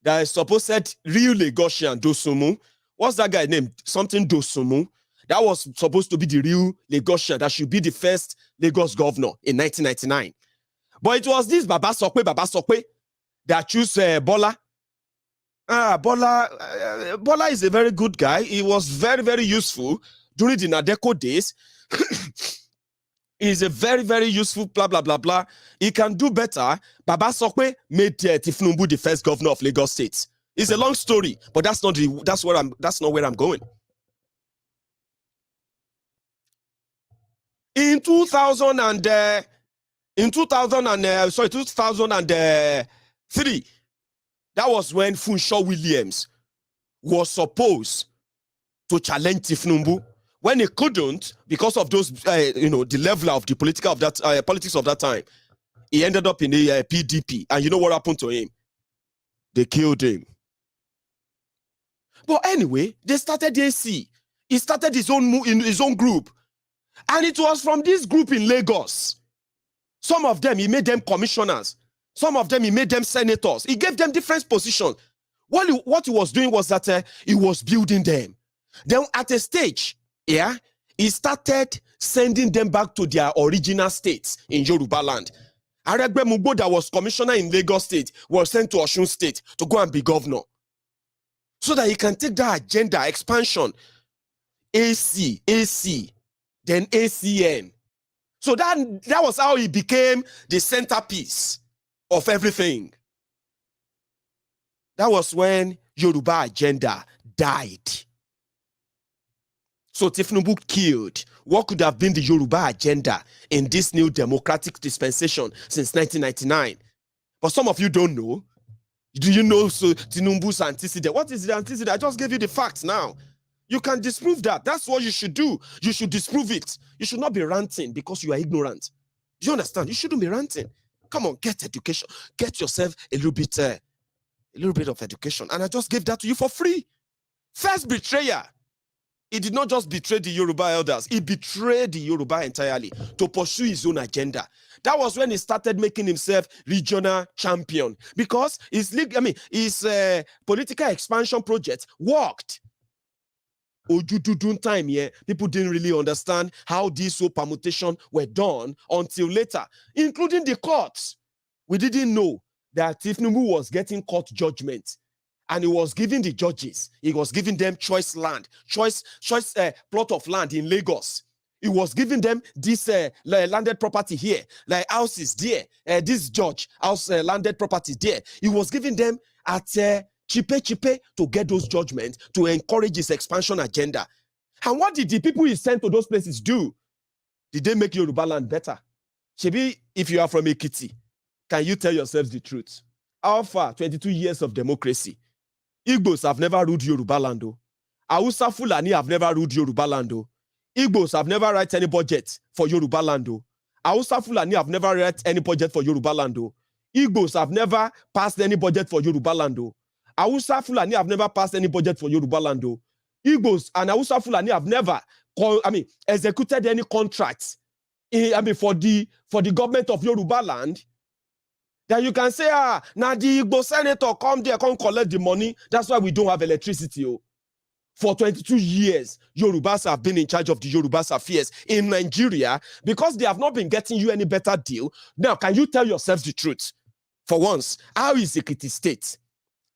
that is supposed to real Lagosian, Dosumu. What's that guy's name? Something Dosumu. That was supposed to be the real Lagosian, that should be the first Lagos governor in 1999. But it was this Baba Sokwe that chose Bola. Bola is a very good guy. He was very, very useful during the Nadeko days. He's a very, very useful, blah, blah, blah, blah. He can do better. Baba Sokwe made Tinubu the first governor of Lagos State. It's a long story, but that's not where I'm going. In 2003, that was when Funshaw Williams was supposed to challenge Tinubu. When he couldn't, because of those, the level of the politics of that time, he ended up in the PDP. And you know what happened to him? They killed him. But anyway, they started AC. He started his own group. And it was from this group in Lagos. Some of them, he made them commissioners. Some of them, he made them senators. He gave them different positions. What he was doing was that he was building them. Then at a stage, Yeah, he started sending them back to their original states in Yoruba land. Aregbe Mugbo, that was commissioner in Lagos State, was sent to Osun State to go and be governor, so that he can take that agenda expansion. AC, then ACN. So that was how he became the centerpiece of everything. That was when Yoruba agenda died. So Tifnubu killed what could have been the Yoruba agenda in this new democratic dispensation since 1999. But some of you don't know. Do you know Tinubu's antecedent? What is the antecedent? I just gave you the facts now. You can disprove that. That's what you should do. You should disprove it. You should not be ranting because you are ignorant. Do you understand? You shouldn't be ranting. Come on, get education. Get yourself a little bit of education. And I just gave that to you for free. First betrayer. He did not just betray the Yoruba elders. He betrayed the Yoruba entirely to pursue his own agenda. That was when he started making himself regional champion, because his political expansion project worked. Ojududun time, yeah, people didn't really understand how these permutation were done until later, including the courts. We didn't know that Tifnubu was getting court judgment, and he was giving the judges, he was giving them choice plot of land in Lagos. He was giving them this landed property here, like houses there, this judge house landed property there. He was giving them at cheape to get those judgments to encourage his expansion agenda. And what did the people he sent to those places do? Did they make Yoruba land better? Shebi, if you are from Ekiti, can you tell yourselves the truth? How far? 22 years of democracy. Igbos have never ruled Yoruba land. Hausa Fulani have never ruled Yoruba land. Igbos have never written any budget for Yoruba land. Hausa Fulani have never written any budget for Yoruba land. Igbos have never passed any budget for Yoruba land. Hausa Fulani have never passed any budget for Yoruba land. Igbos and Hausa Fulani have never executed any contracts for the government of Yoruba land. Then you can say, now the Igbo senator come there, come collect the money. That's why we don't have electricity. For 22 years, Yorubas have been in charge of the Yorubas affairs in Nigeria because they have not been getting you any better deal. Now, can you tell yourselves the truth? For once, how is Ekiti State?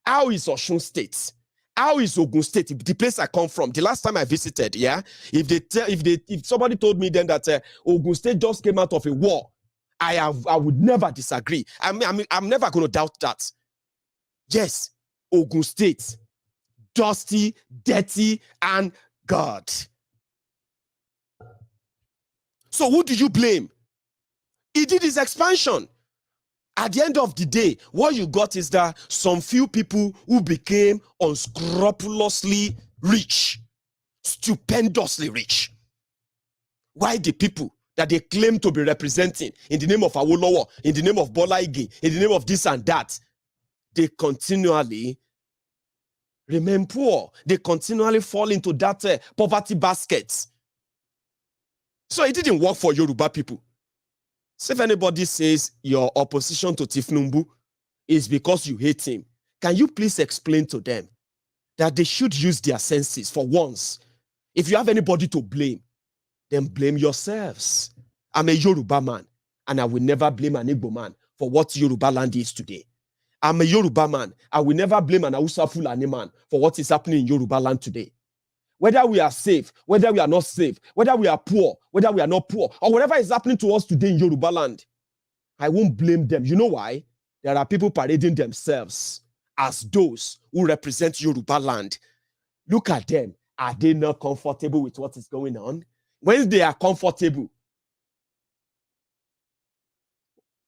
How is Osun State? How is Ogun State? The place I come from. The last time I visited, yeah, if somebody told me then that Ogun State just came out of a war, I would never disagree. I'm never going to doubt that. Yes, Ogun State, dusty, dirty, and God. So who do you blame? He did his expansion. At the end of the day, what you got is that some few people who became unscrupulously rich, stupendously rich. Why the people that they claim to be representing in the name of Awolowo, in the name of Bola Ige, in the name of this and that, they continually remain poor. They continually fall into that poverty basket. So it didn't work for Yoruba people. So if anybody says your opposition to Tifnubu is because you hate him, can you please explain to them that they should use their senses for once? If you have anybody to blame, then blame yourselves. I'm a Yoruba man, and I will never blame an Igbo man for what Yoruba land is today. I'm a Yoruba man. I will never blame an Hausa Fulani man for what is happening in Yoruba land today. Whether we are safe, whether we are not safe, whether we are poor, whether we are not poor, or whatever is happening to us today in Yoruba land, I won't blame them. You know why? There are people parading themselves as those who represent Yoruba land. Look at them. Are they not comfortable with what is going on? When they are comfortable,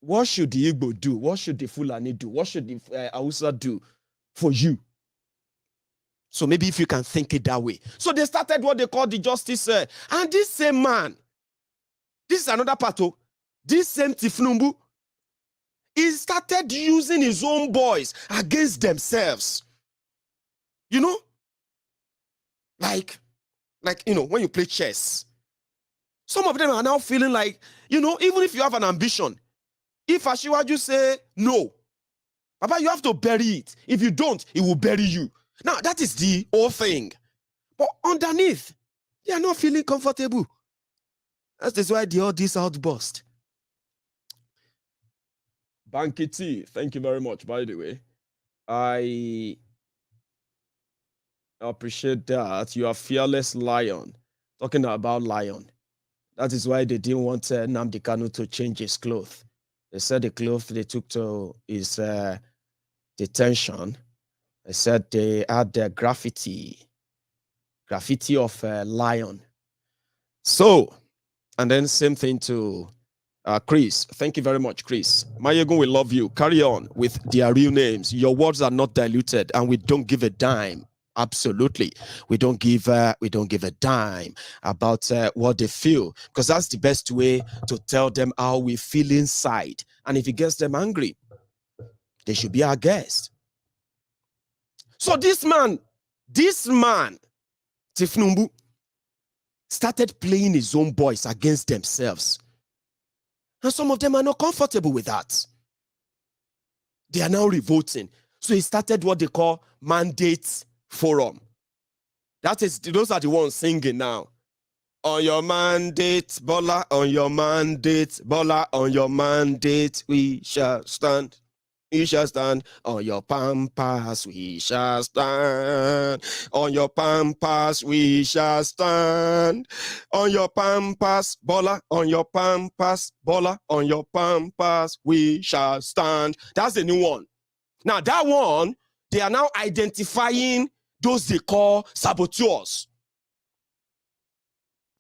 what should the Igbo do? What should the Fulani do? What should the Hausa do for you? So maybe if you can think it that way. So they started what they call the justice. And this same man, this is another part of this same Tifnubu, he started using his own boys against themselves. You know? Like, when you play chess, some of them are now feeling like, even if you have an ambition, if Ashiwaju say no, Papa, you have to bury it. If you don't, it will bury you. Now, that is the whole thing. But underneath, They are not feeling comfortable. That is why all this outburst. Bankiti, thank you very much, by the way. I appreciate that. You are fearless lion. Talking about lion. That is why they didn't want Nnamdi Kanu to change his clothes. They said the clothes they took to his detention, they said they had the graffiti of a lion. So, and then same thing to Cries. Thank you very much, Cries. Maiyegun, we love you. Carry on with their real names. Your words are not diluted, and we don't give a dime. Absolutely, we don't give a dime about what they feel, because that's the best way to tell them how we feel inside. And if it gets them angry, they should be our guest. So this man, Tifnumbu, started playing his own boys against themselves. And some of them are not comfortable with that. They are now revolting. So he started what they call mandate forum. That is, those are the ones singing now. On your mandate, Bola, on your mandate, Bola, on your mandate, we shall stand. We shall stand on your pampas, we shall stand. On your pampas, we shall stand. On your pampas, Bola, on your pampas, Bola, on your pampas, we shall stand. That's the new one. Now, that one, they are now identifying those they call saboteurs.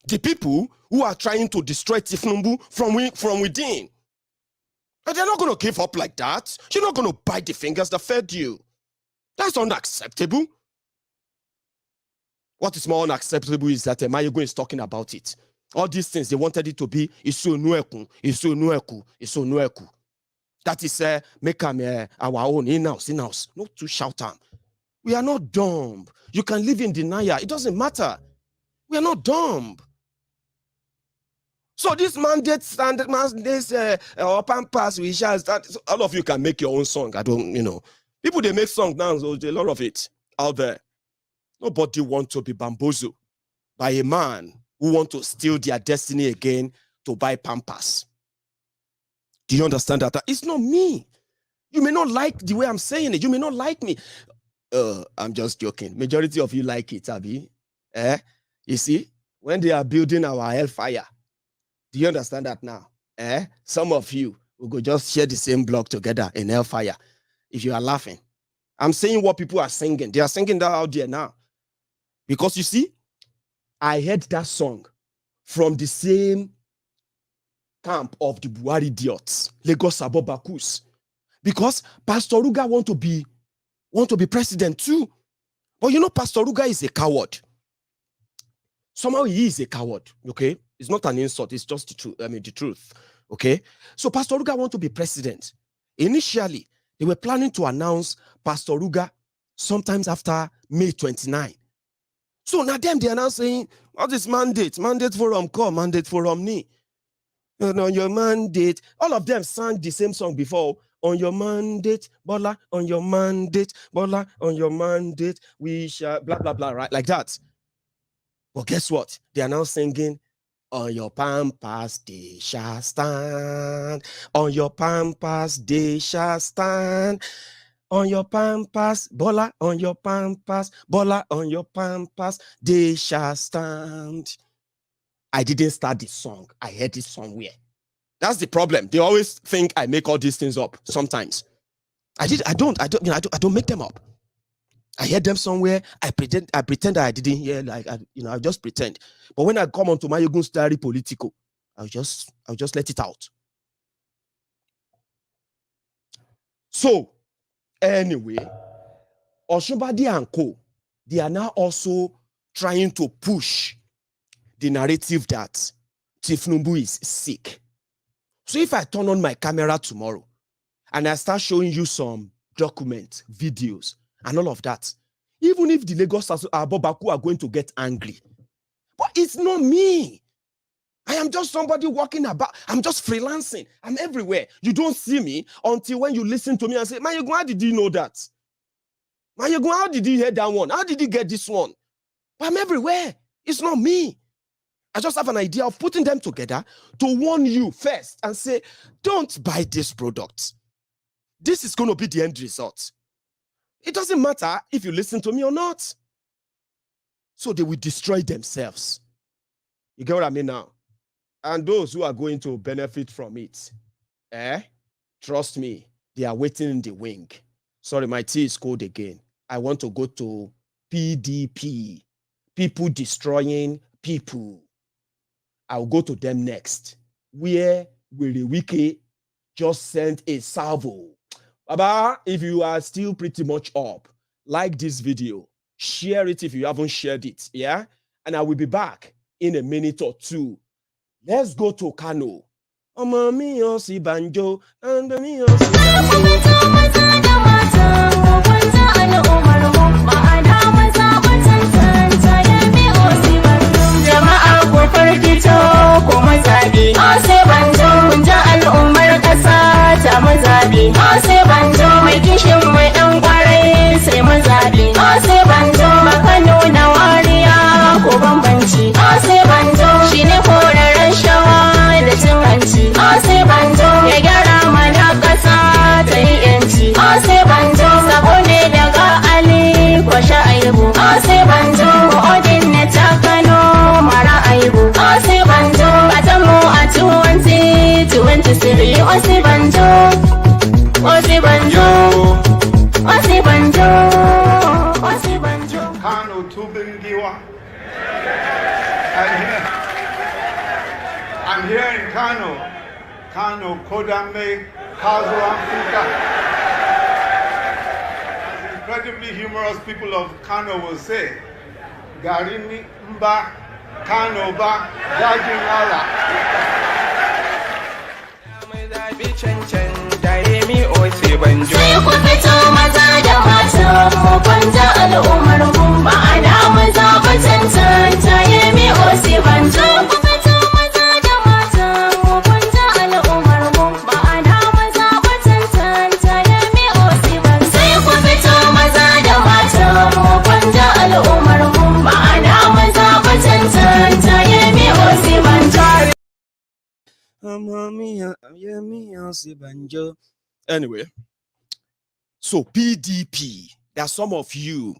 The people who are trying to destroy Tifnumbu from within. And they're not going to give up like that. You're not going to bite the fingers that fed you. That's unacceptable. What is more unacceptable is that Maiyegun is talking about it. All these things, they wanted it to be Isu Nueku, Isu Nueku, Isu Nueku. That is make them our own in-house. Not to shout them. We are not dumb. You can live in denial. It doesn't matter. We are not dumb. So this mandate standard, this or pampas, we shall start. So all of you can make your own song. I don't, people they make songs now. So there's a lot of it out there. Nobody wants to be bamboozled by a man who wants to steal their destiny again to buy pampas. Do you understand that? It's not me. You may not like the way I'm saying it. You may not like me. I'm just joking. Majority of you like it, Abi. You see, when they are building our hellfire, do you understand that now? Some of you will go just share the same block together in hellfire. If you are laughing, I'm saying what people are singing. They are singing that out there now. Because you see, I heard that song from the same camp of the Buhari idiots, Lagos Abobakus. Because Pastor Ruga want to be president too. But Pastor Ruga is a coward. Somehow he is a coward, okay? It's not an insult, it's just the truth. The truth, okay? So Pastor Ruga want to be president. Initially, they were planning to announce Pastor Ruga sometimes after May 29. So now they are now saying, what is mandate? Mandate forum call, mandate forum ni. On your mandate. All of them sang the same song before. On your mandate, Bola, on your mandate, Bola, on your mandate, we shall, blah, blah, blah, right? Like that. But guess what? They are now singing, on your pampas, they shall stand. On your pampas, they shall stand. On your pampas, Bola, on your pampas, Bola, on your pampas, they shall stand. I didn't start this song. I heard it somewhere. That's the problem. They always think I make all these things up. Sometimes I don't make them up. I heard them somewhere. I pretend I didn't hear. I just pretend. But when I come onto Maiyegun's diary Politico, I'll just let it out. So anyway, Osunbade and Co, they are now also trying to push the narrative that Tifnumbu is sick. So if I turn on my camera tomorrow and I start showing you some documents, videos, and all of that, even if the Lagos Abobaku are going to get angry, but it's not me. I am just somebody walking about. I'm just freelancing. I'm everywhere. You don't see me until when you listen to me and say, Maiyegun, how did you know that? Maiyegun, how did you hear that one? How did you get this one? But I'm everywhere. It's not me. I just have an idea of putting them together to warn you first and say, don't buy this product. This is going to be the end result. It doesn't matter if you listen to me or not. So they will destroy themselves. You get what I mean now? And those who are going to benefit from it, trust me, they are waiting in the wing. Sorry, my tea is cold again. I want to go to PDP. People destroying people. I'll go to them next. Where Wike just sent a salvo. Baba, if you are still pretty much up, like this video, share it if you haven't shared it, yeah? And I will be back in a minute or two. Let's go to Kano. Mami si banjo, and me si Kano Tubingiwa. I'm here in Kano Kodame, Kazo Africa. As incredibly humorous people of Kano will say, Garini Mba, Kano Ba, Jajinala. Sai ku fito maza da mata mu kwanta al'ummar mu ma'ana mu zaɓi cancanta yemi osi banjo. Ku fito maza da mata mu kwanta al'ummar mu ma'ana mu zaɓi cancanta yemi osi banjo. Sai ku fito maza da mata mu kwanta al'ummar mu ma'ana mu zaɓi cancanta yemi osi banjo. Anyway, so PDP, that some of you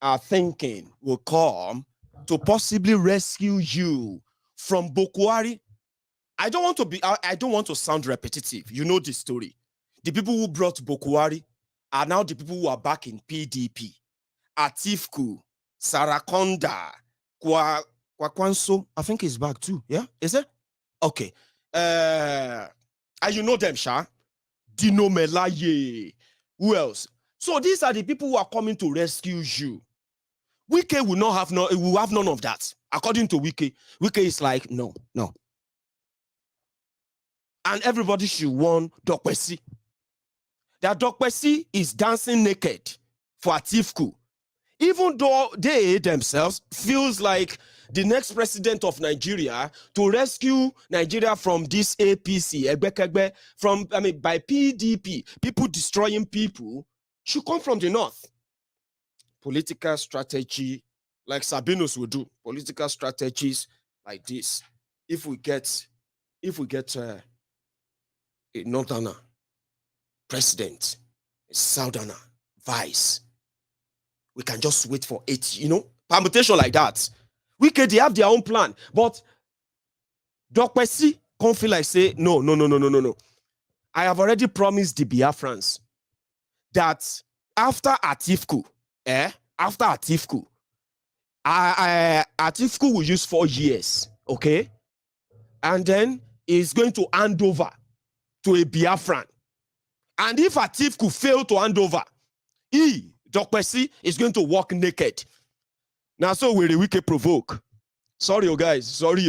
are thinking will come to possibly rescue you from Bokwari. I don't want to sound repetitive. You know the story. The people who brought Bokwari are now the people who are back in PDP. Atiku, Sarakonda, Kwakwanso, I think he's back too. Yeah, is it? Okay. And you know them, Sha. Dino Melaye. Who else? So these are the people who are coming to rescue you. Wike will have none of that. According to Wike, Wike is like, no. And everybody should warn Dokpesi. That Dokpesi is dancing naked for Atiku. Even though they themselves feels like the next president of Nigeria to rescue Nigeria from this APC, by PDP, people destroying people, should come from the north. Political strategy, like Sabinus will do, political strategies like this. If we get a northerner president, a southerner vice, we can just wait for it, permutation like that. They have their own plan, but Dokpesi can't feel like say, no. I have already promised the Biafrans that after Atiku, Atiku will use 4 years, okay? And then is going to hand over to a Biafran. And if Atiku fail to hand over, Dokpesi is going to walk naked. Now, so will the Wike provoke? Sorry, guys. Sorry.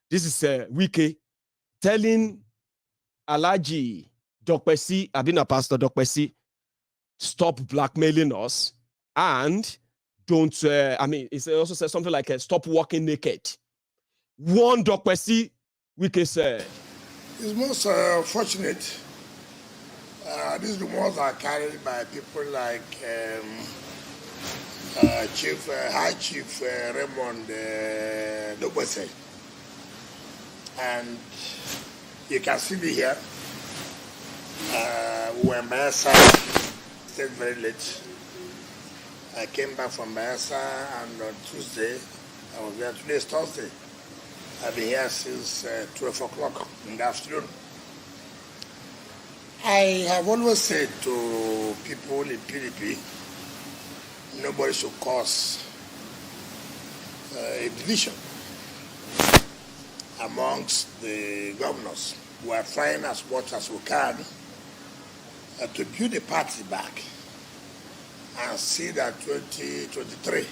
This is Wike telling Alhaji Dokpesi, Abina Pastor Dokpesi, stop blackmailing us and don't. It also says something like stop walking naked. One Dokpesi, Wike said. It's most fortunate. These rumors are carried by people like High Chief Rahmon Abbas. And you can see me here. We were in Bayelsa, stayed very late. I came back from Bayelsa, and on Tuesday, I was there. Today is Thursday. I've been here since 12 o'clock in the afternoon. I have always said to people in PDP, nobody should cause a division amongst the governors. We are trying as much as we can to build the party back and see that 2023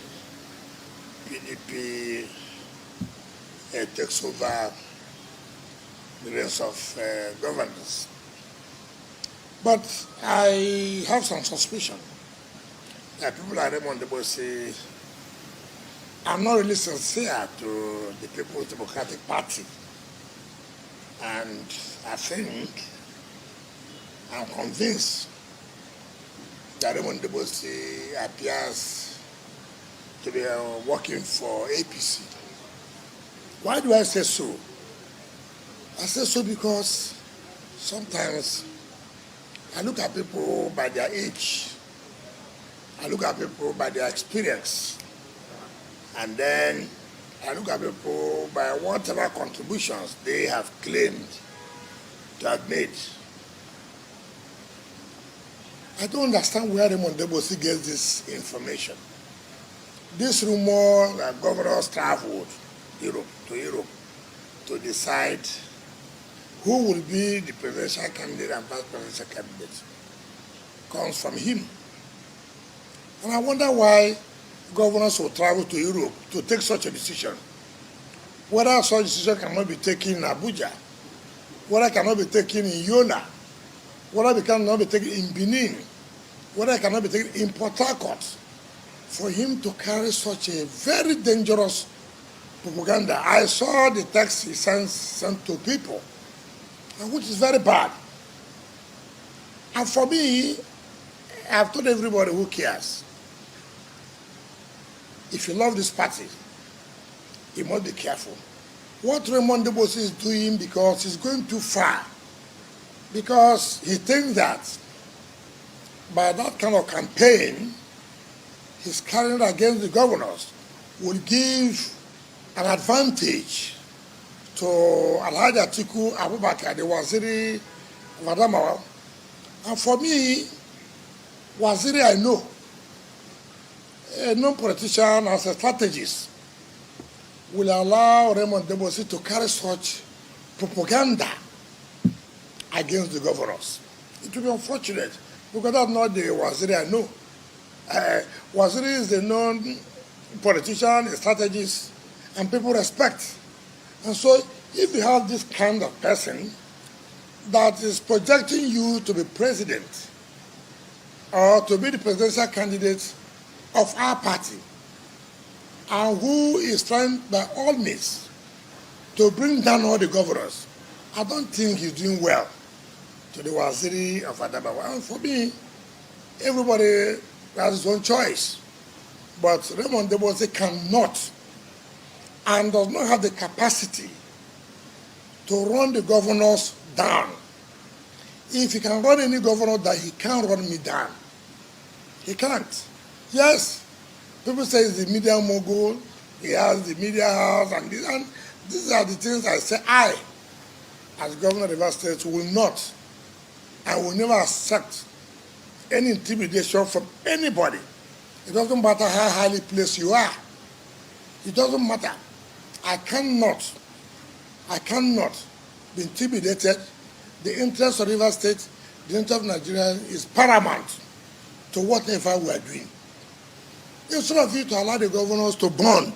PDP takes over the rest of governors. But I have some suspicion that people like Rahmon Abbas are not really sincere to the People's Democratic Party. And I think, I'm convinced that Rahmon Abbas appears to be working for APC. Why do I say so? I say so because sometimes I look at people by their age, I look at people by their experience, and then I look at people by whatever contributions they have claimed to have made. I don't understand where Rahmon Abbas gets this information. This rumor that governors traveled to Europe to decide who will be the presidential candidate and vice presidential candidate comes from him. And I wonder why governors will travel to Europe to take such a decision. Whether such decision cannot be taken in Abuja, whether it cannot be taken in Yola, whether it cannot be taken in Benin, whether it cannot be taken in Port Harcourt, for him to carry such a very dangerous propaganda. I saw the text he sent to people, which is very bad. And for me, I've told everybody who cares, if you love this party, you must be careful. What Rahmon Abbas is doing, because he's going too far, because he thinks that by that kind of campaign he's carrying against the governors will give an advantage to Alhaji Atiku Abubakar, the Waziri of Adamawa. And for me, Waziri I know, a non-politician as a strategist, will allow Rahmon Abbas to carry such propaganda against the governors. It will be unfortunate, because that's not the Waziri I know. Waziri is a known politician, a strategist, and people respect. And so if you have this kind of person that is projecting you to be president or to be the presidential candidate of our party, and who is trying by all means to bring down all the governors, I don't think he's doing well to the Waziri of Adamawa. And for me, everybody has his own choice. But Rahmon Abbas cannot and does not have the capacity to run the governors down. If he can run any governor down, he can't run me down. He can't. Yes, people say he's the media mogul, he has the media house, and these are the things I say I, as governor of Rivers State, will not, I will never accept any intimidation from anybody. It doesn't matter how highly placed you are. It doesn't matter. I cannot be intimidated. The interest of Rivers State, the interest of Nigeria is paramount to whatever we are doing. Instead of you to allow the governors to bond,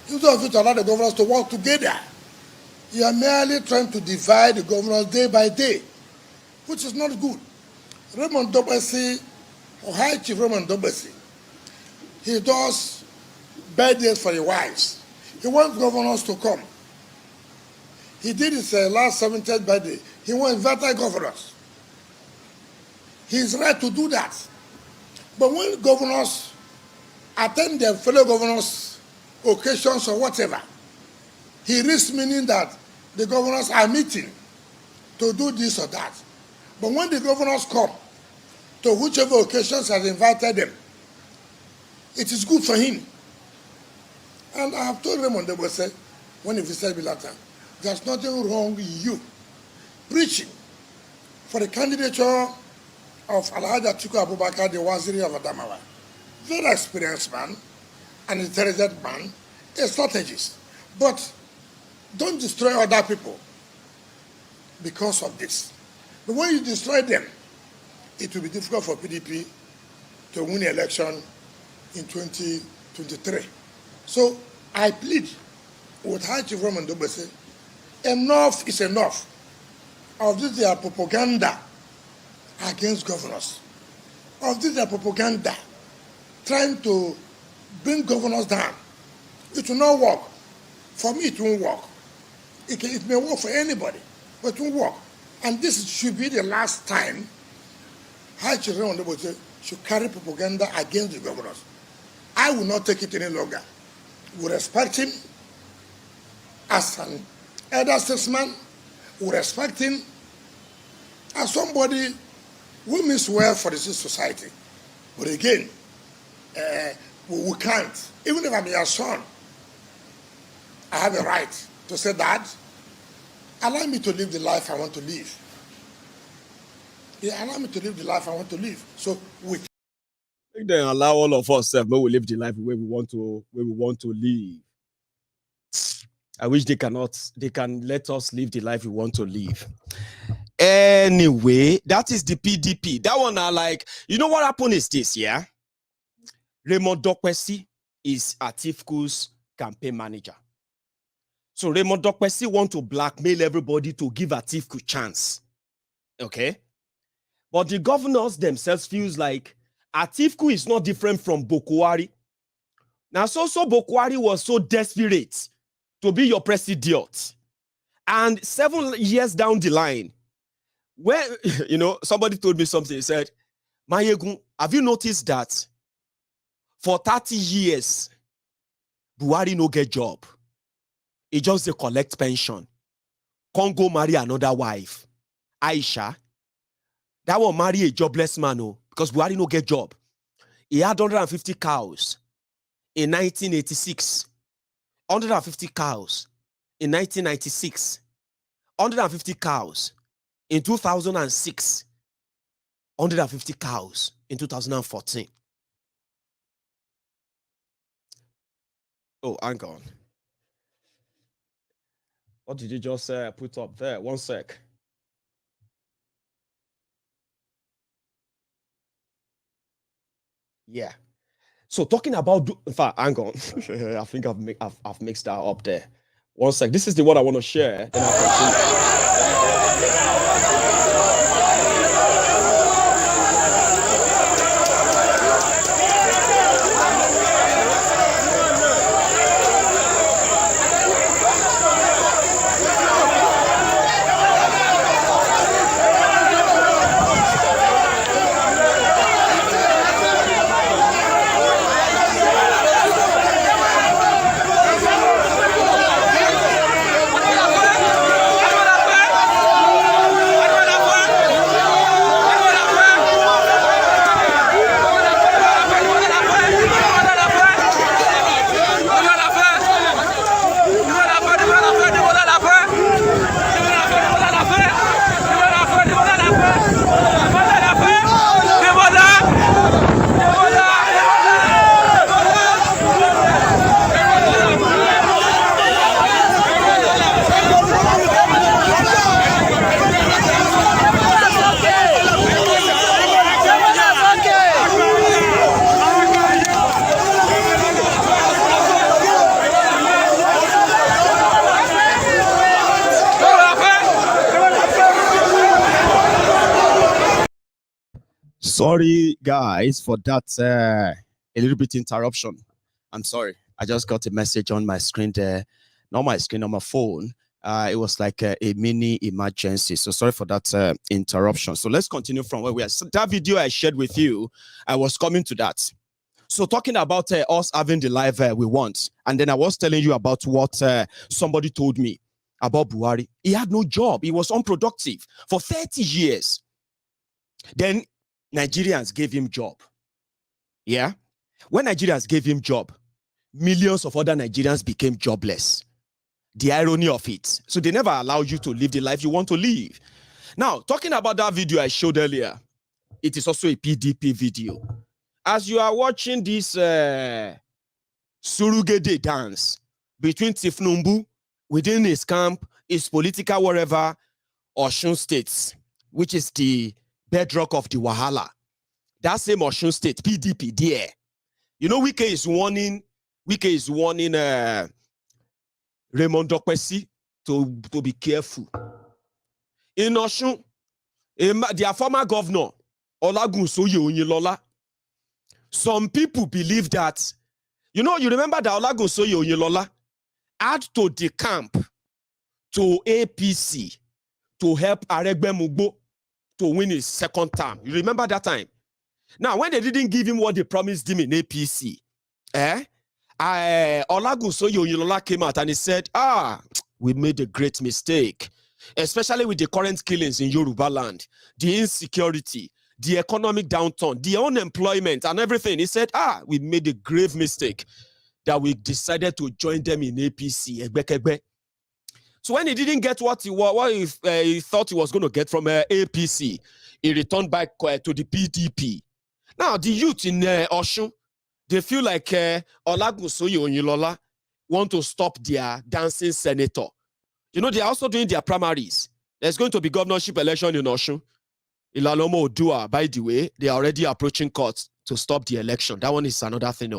instead of you to allow the governors to work together, you are merely trying to divide the governors day by day, which is not good. Rahmon Abbas, or High Chief Rahmon Abbas, he does birthdays for the wives. He wants governors to come. He did his last 70th birthday. He wants invited governors. He's right to do that. But when governors attend their fellow governors' occasions or whatever. He risks meaning that the governors are meeting to do this or that. But when the governors come to whichever occasions has invited them, it is good for him. And I have told Rahmon Abbas when he visited me last time, there's nothing wrong with you preaching for the candidature of Alhaji Atiku Abubakar, the Waziri of Adamawa. Very experienced man, an intelligent man, a strategist. But don't destroy other people because of this. But when you destroy them, it will be difficult for PDP to win the election in 2023. So I plead with High Chief Rahmon Abbas, enough is enough of this their propaganda against governors. Of this their propaganda trying to bring governors down. It will not work. For me, it won't work. It may work for anybody, but it won't work. And this should be the last time High Chief Rahmon Abbas should carry propaganda against the governors. I will not take it any longer. We respect him as an elder statesman. We respect him as somebody who means well for the society. But again, we can't. Even if I'm your son, I have a right to say, Dad, allow me to live the life I want to live. Yeah, allow me to live the life I want to live. So we then allow all of us we will live the life where we want to live. I wish they can let us live the life we want to live. Anyway, that is the PDP. That one are like, you know what happened is this, yeah? Raymond Dokpesi is Atiku's campaign manager. So Raymond Dokpesi want to blackmail everybody to give Atiku chance. Okay? But the governors themselves feels like Atiku is not different from Bokwari. Now, so Bokwari was so desperate to be your president. And 7 years down the line, where, somebody told me something, he said, Maiyegun, have you noticed that for 30 years, Buhari no get job? He just dey collect pension. Can't go marry another wife. Aisha, that one marry a jobless man, because Buhari no get job. He had 150 cows in 1986, 150 cows in 1996, 150 cows in 2006, 150 cows in 2014. Oh, hang on. What did you just put up there? One sec. Yeah. So talking about, in fact, hang on. I think I've mixed that up there. One sec. This is the one I want to share. Then I'll continue. Sorry, guys, for that a little bit interruption. I'm sorry. I just got a message on my screen there. Not my screen, on my phone. It was like a mini emergency. So sorry for that interruption. So let's continue from where we are. So that video I shared with you, I was coming to that. So talking about us having the life we want, and then I was telling you about what somebody told me about Buhari. He had no job. He was unproductive for 30 years. Then Nigerians gave him job. Yeah? When Nigerians gave him job, millions of other Nigerians became jobless. The irony of it. So they never allow you to live the life you want to live. Now, talking about that video I showed earlier, it is also a PDP video. As you are watching this Surugede dance between Tifnumbu within his camp, his political wherever, Osun State, which is the bedrock of the Wahala. That same Osun State, PDP, there. You know, Wike is warning Rahmon Dokpesi to be careful. In Osun, their former governor, Olagunsoye Oyinlola, some people believe that, you remember that Olagunsoye Oyinlola had to decamp to APC to help Aregbe to win his second term. You remember that time? Now, when they didn't give him what they promised him in APC, Olagunsoye Oyinlola came out and he said, we made a great mistake, especially with the current killings in Yoruba land, the insecurity, the economic downturn, the unemployment and everything. He said, we made a grave mistake that we decided to join them in APC. So when he didn't get what he thought he was going to get from APC, he returned back to the PDP. Now, the youth in Osun, they feel like Olagunsoye Oyinlola want to stop their dancing senator. They are also doing their primaries. There's going to be governorship election in Osun. Ilalomo Odua, by the way, they are already approaching courts to stop the election. That one is another thing.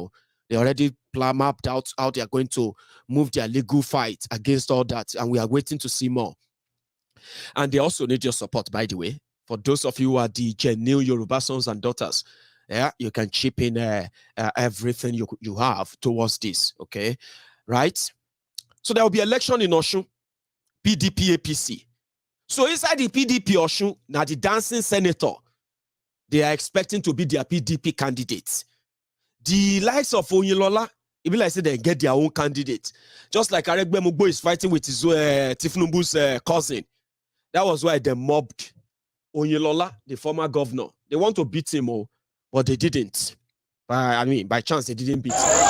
They already mapped out how they are going to move their legal fight against all that, and we are waiting to see more. And they also need your support, by the way. For those of you who are the genuine Yoruba sons and daughters, you can chip in everything you have towards this, okay? Right? So there will be election in Osun, PDP, APC. So inside the PDP Osun, now the dancing senator, they are expecting to be their PDP candidates. The likes of Oyinlola, it be like say they get their own candidate. Just like Aregbe Mugbo is fighting with his Tifnumbu's cousin. That was why they mobbed Oyinlola, the former governor. They want to beat him, but they didn't. By chance, they didn't beat him.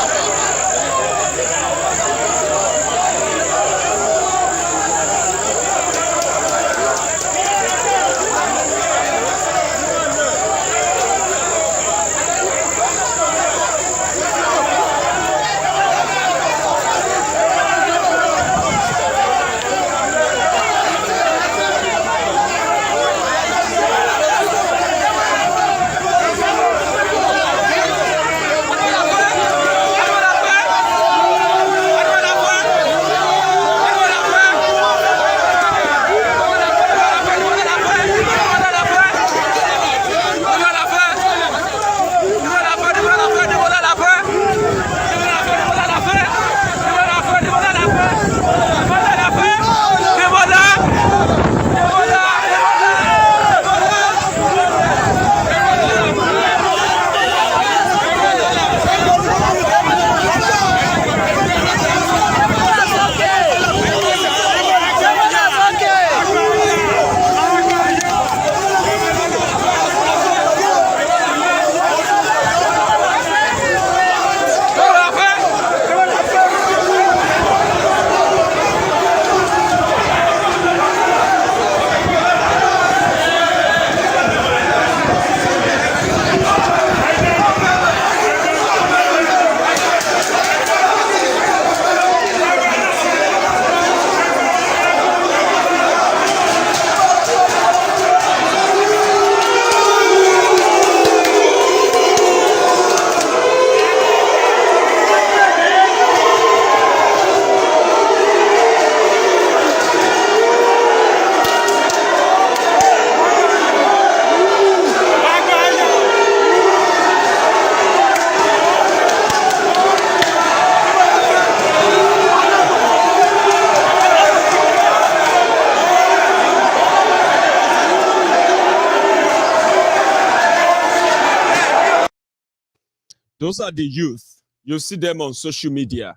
Those are the youth. You see them on social media.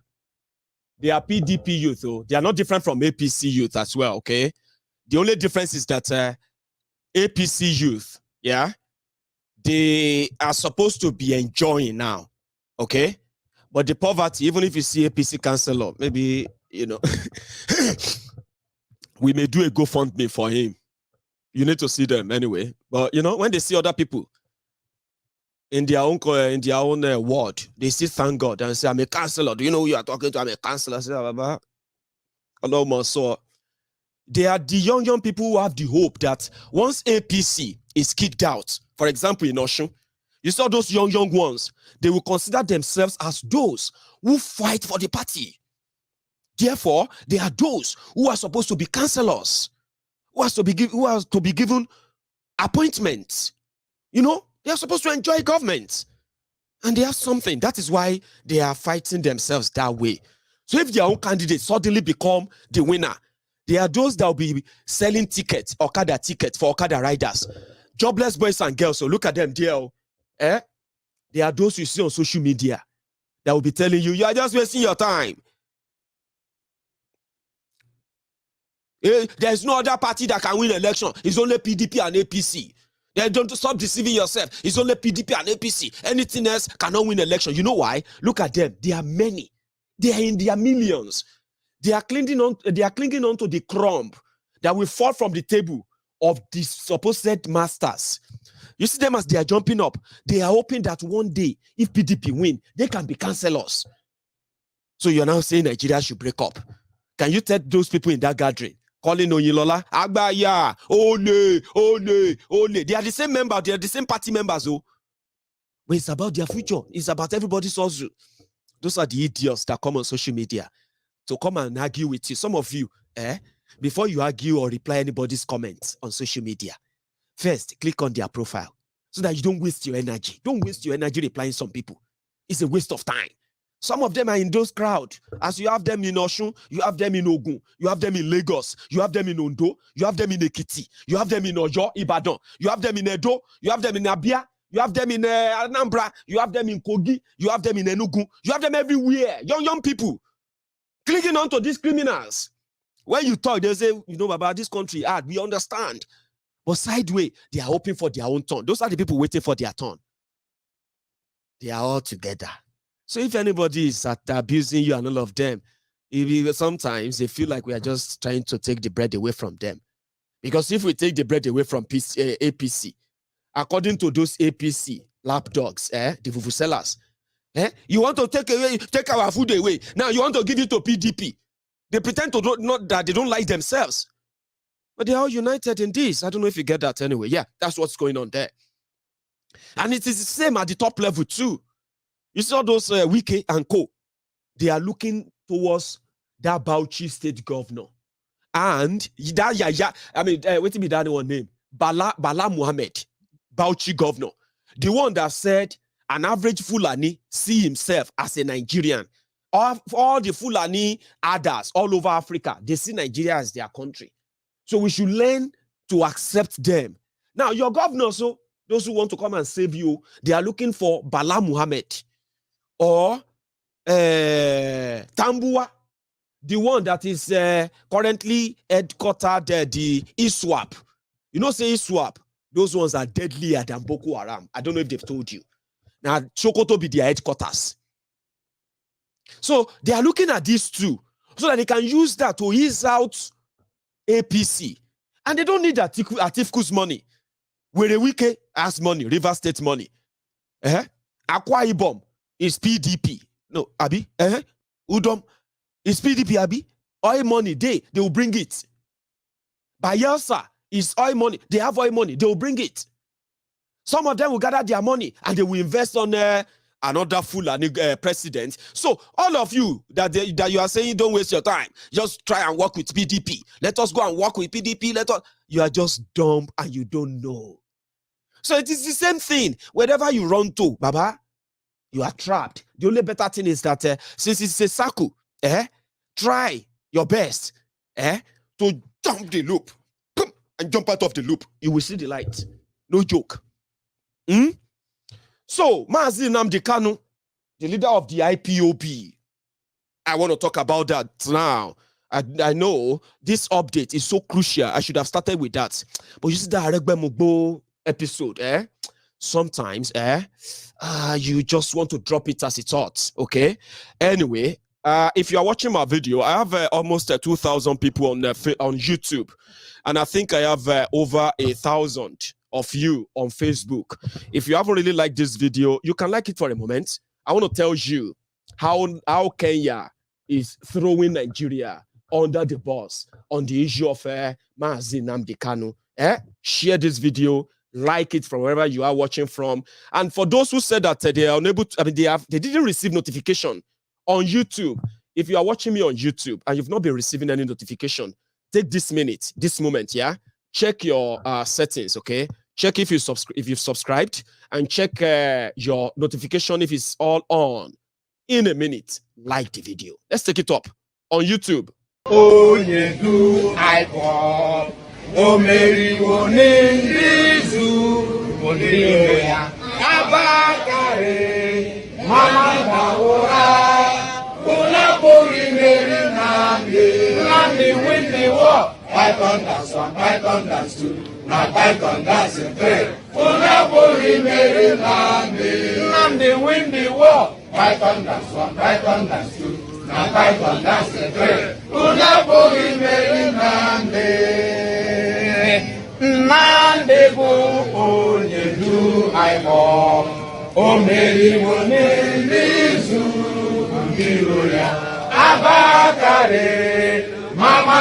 They are PDP youth, though. They are not different from APC youth as well, okay? The only difference is that APC youth, yeah, they are supposed to be enjoying now, okay? But the poverty, even if you see APC councillor, maybe, you know, we may do a GoFundMe for him. You need to see them anyway. But, you know, when they see other people in their own ward, they still thank God and say, I'm a councillor. Do you know who you are talking to? I'm a councillor. I say, so they are the young people who have the hope that once APC is kicked out, for example, in Osun, you saw those young ones, they will consider themselves as those who fight for the party. Therefore, they are those who are supposed to be councillors, who are to be given appointments. You know, they are supposed to enjoy government. And they have something. That is why they are fighting themselves that way. So if their own candidates suddenly become the winner, they are those that will be selling tickets, Okada tickets for Okada riders. Jobless boys and girls, so look at them there. They are those you see on social media that will be telling you, you are just wasting your time. There is no other party that can win election. It's only PDP and APC. Then don't stop deceiving yourself. It's only PDP and APC. Anything else cannot win election. You know why? Look at them. They are many. They are in their millions. They are clinging on to the crumb that will fall from the table of the supposed masters. You see them as they are jumping up. They are hoping that one day, if PDP win, they can be councillors. So you're now saying Nigeria should break up. Can you tell those people in that gathering, calling Oyilola, Agbaya, Ole. They are the same members. They are the same party members. Oh. But it's about their future. It's about everybody's hustle. Those are the idiots that come on social media to come and argue with you. Some of you, before you argue or reply anybody's comments on social media, first, click on their profile so that you don't waste your energy. Don't waste your energy replying some people. It's a waste of time. Some of them are in those crowds. As you have them in Osun, you have them in Ogun, you have them in Lagos, you have them in Ondo, you have them in Ekiti, you have them in Oyo, Ibadan, you have them in Edo, you have them in Abia, you have them in Anambra, you have them in Kogi, you have them in Enugu, you have them everywhere. Young people clicking onto these criminals. When you talk, they say, you know, about this country, we understand. But sideways, they are hoping for their own turn. Those are the people waiting for their turn. They are all together. So if anybody is abusing you and all of them, sometimes they feel like we are just trying to take the bread away from them. Because if we take the bread away from APC, according to those APC lapdogs, the vuvuzelas, you want to take our food away. Now you want to give it to PDP. They pretend to not that they don't like themselves. But they are all united in this. I don't know if you get that anyway. Yeah, that's what's going on there. And it is the same at the top level too. You saw those Wike and co. They are looking towards that Bauchi state governor. And that wait till me that one name. Bala Muhammad, Bauchi governor. The one that said an average Fulani see himself as a Nigerian. All the Fulani others all over Africa, they see Nigeria as their country. So we should learn to accept them. Now, your governors, so those who want to come and save you, they are looking for Bala Muhammad or Tambuwal, the one that is currently headquartered the ISWAP. You know, say ISWAP, those ones are deadlier than Boko Haram. I don't know if they've told you. Now, Sokoto be their headquarters. So they are looking at these two so that they can use that to ease out APC. And they don't need Atiku's money. Where Wike has money, River State money. Akwa Ibom is PDP. No, Abi. Udom is PDP, Abi. Oil money, they will bring it. Bayelsa is oil money. They have oil money. They will bring it. Some of them will gather their money and they will invest on another Fulani president. So all of you that you are saying don't waste your time, just try and work with PDP. Let us go and work with PDP. You are just dumb and you don't know. So it is the same thing. Wherever you run to, Baba, you are trapped. The only better thing is that since it's a circle, try your best to jump the loop and jump out of the loop. You will see the light. No joke. So, Mazi Nnamdi Kanu the leader of the IPOB. I want to talk about that now. I know this update is so crucial. I should have started with that. But you see the Aregbe Mugbo episode, sometimes, you just want to drop it as it's hot, okay? Anyway, if you are watching my video, I have almost 2,000 people on YouTube. And I think I have over 1,000 of you on Facebook. If you haven't really liked this video, you can like it for a moment. I want to tell you how Kenya is throwing Nigeria under the bus on the issue of Nnamdi Kanu. Share this video, like it from wherever you are watching from. And for those who said that they are unable to, they didn't receive notification on YouTube. If you are watching me on YouTube and you've not been receiving any notification, take this moment, check your settings, okay? Check if you've subscribed, and check your notification if it's all on. In a minute, like the video. Let's take it up on YouTube. Oh, you do IPOB. Oh, Mary, Abba Kyari, Mama Nnamdi win the war. Python that's one, Python that's two. Now Python that's a three. Nnamdi win the war. Python that's one, Python that's two. Now Python that's a three. Nnamdi go onye do IPOB. O Mary Abba Kyari, Mama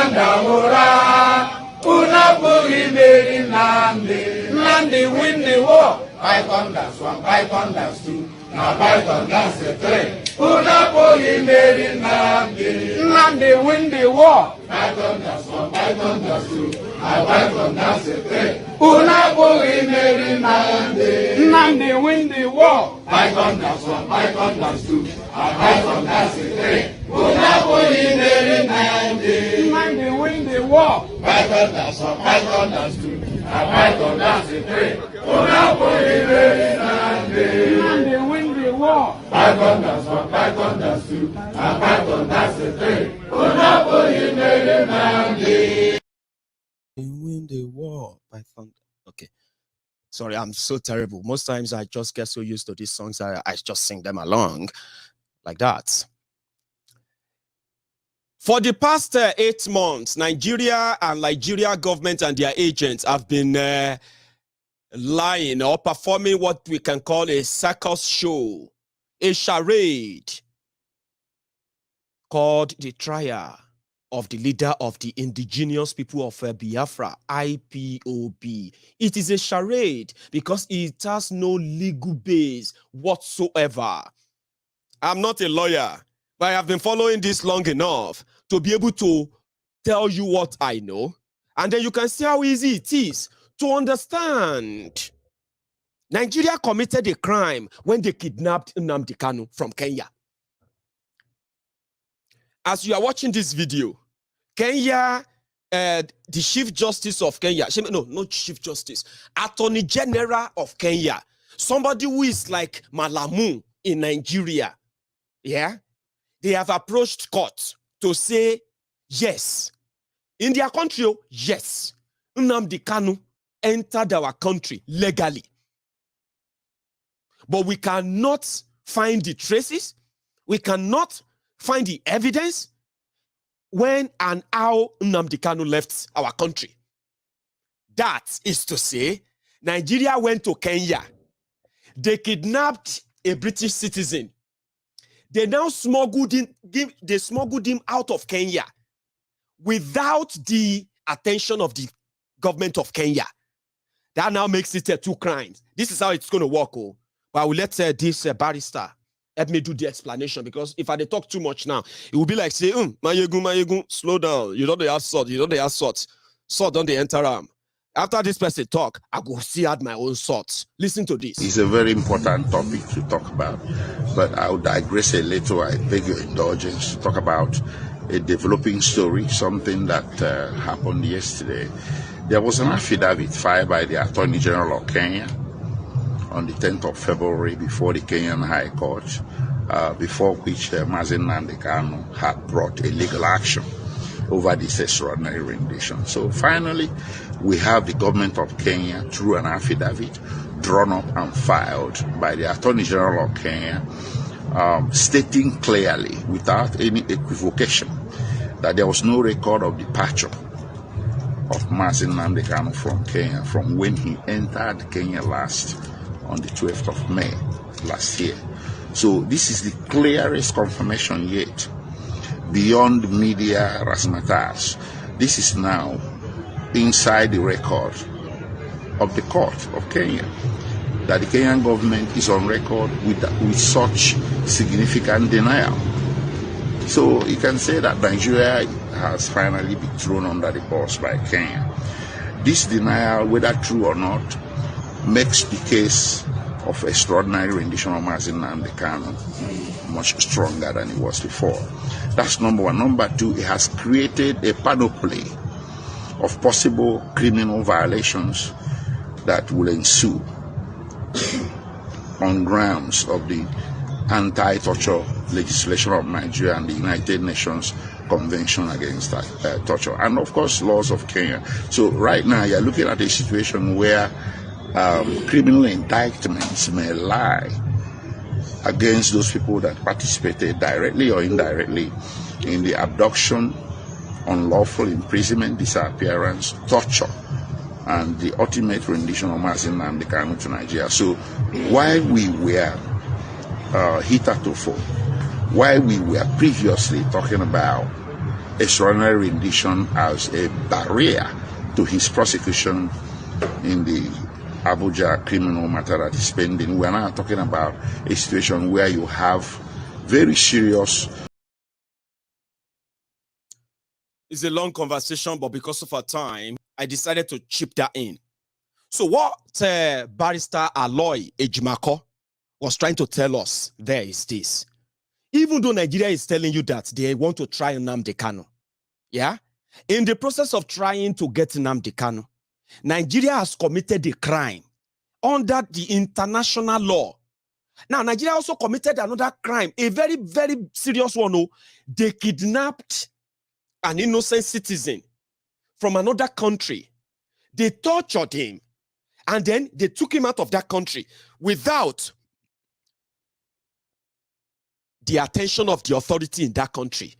Nnamdi win the war. Python that's one, Python that's two. Now Python that's a three. Nnamdi win the war. Python that's one, Python that's two. Now Python that's a three. Nnamdi win the war. Python that's one, Python that's two. Now Python that's a three. Nnamdi win the war. Python that's one, Python that's two. Now Python that's a three. Nnamdi win the war. Python that's one, Python that's two. Now Python that's a three. Win the war. Python. Okay. Sorry, I'm so terrible. Most times I just get so used to these songs I just sing them along like that. For the past 8 months, Nigeria and Nigeria government and their agents have been lying or performing what we can call a circus show, a charade called the trial of the leader of the indigenous people of Biafra, IPOB. It is a charade because it has no legal base whatsoever. I'm not a lawyer, but I have been following this long enough to be able to tell you what I know. And then you can see how easy it is to understand. Nigeria committed a crime when they kidnapped Nnamdi Kanu from Kenya. As you are watching this video, Kenya, the Chief Justice of Kenya, no, not Chief Justice, Attorney General of Kenya, somebody who is like Malamu in Nigeria, they have approached court to say, yes, in their country, yes, Nnamdi Kanu entered our country legally. But we cannot find the traces, we cannot find the evidence when and how Nnamdi Kanu left our country. That is to say, Nigeria went to Kenya. They kidnapped a British citizen. They now smuggled him out of Kenya without the attention of the government of Kenya. That now makes it 2 crimes. This is how it's going to work. But I will let this barrister help me do the explanation, because if I talk too much now, it will be like say, Maiyegun, slow down. You don't have salt. Salt don't they enter arm. After this person talk, I go see add my own thoughts. Listen to this. It's a very important topic to talk about, but I will digress a little. I beg your indulgence to talk about a developing story, something that happened yesterday. There was an affidavit filed by the Attorney General of Kenya on the 10th of February before the Kenyan High Court, before which Nnamdi Kanu had brought a legal action over this extraordinary rendition. So finally, we have the government of Kenya through an affidavit drawn up and filed by the Attorney General of Kenya, stating clearly, without any equivocation, that there was no record of departure of Nnamdi Kanu from Kenya from when he entered Kenya last on the 12th of May last year. So this is the clearest confirmation yet, beyond media razzmatazz. This is now inside the record of the court of Kenya, that the Kenyan government is on record with such significant denial. So you can say that Nigeria has finally been thrown under the bus by Kenya. This denial, whether true or not, makes the case of extraordinary rendition of Nnamdi Kanu much stronger than it was before. That's number one. Number two, it has created a panoply of possible criminal violations that will ensue on grounds of the anti-torture legislation of Nigeria and the United Nations Convention Against Torture, and of course laws of Kenya. So right now you're looking at a situation where criminal indictments may lie against those people that participated directly or indirectly in the abduction, unlawful imprisonment, disappearance, torture, and the ultimate rendition of Nnamdi Kanu to Nigeria. So while we were hitherto, while we were previously talking about extraordinary rendition as a barrier to his prosecution in the Abuja criminal matter that is pending, we are now talking about a situation where you have very serious. It's a long conversation, but because of our time, I decided to chip that in. So what Barrister Aloy Ejimako was trying to tell us there is this. Even though Nigeria is telling you that they want to try Nnamdi Kanu, yeah? In the process of trying to get Nnamdi Kanu, Nigeria has committed a crime under the international law. Now, Nigeria also committed another crime, a very, very serious one. Oh, they kidnapped an innocent citizen from another country. They tortured him, and then they took him out of that country without the attention of the authority in that country.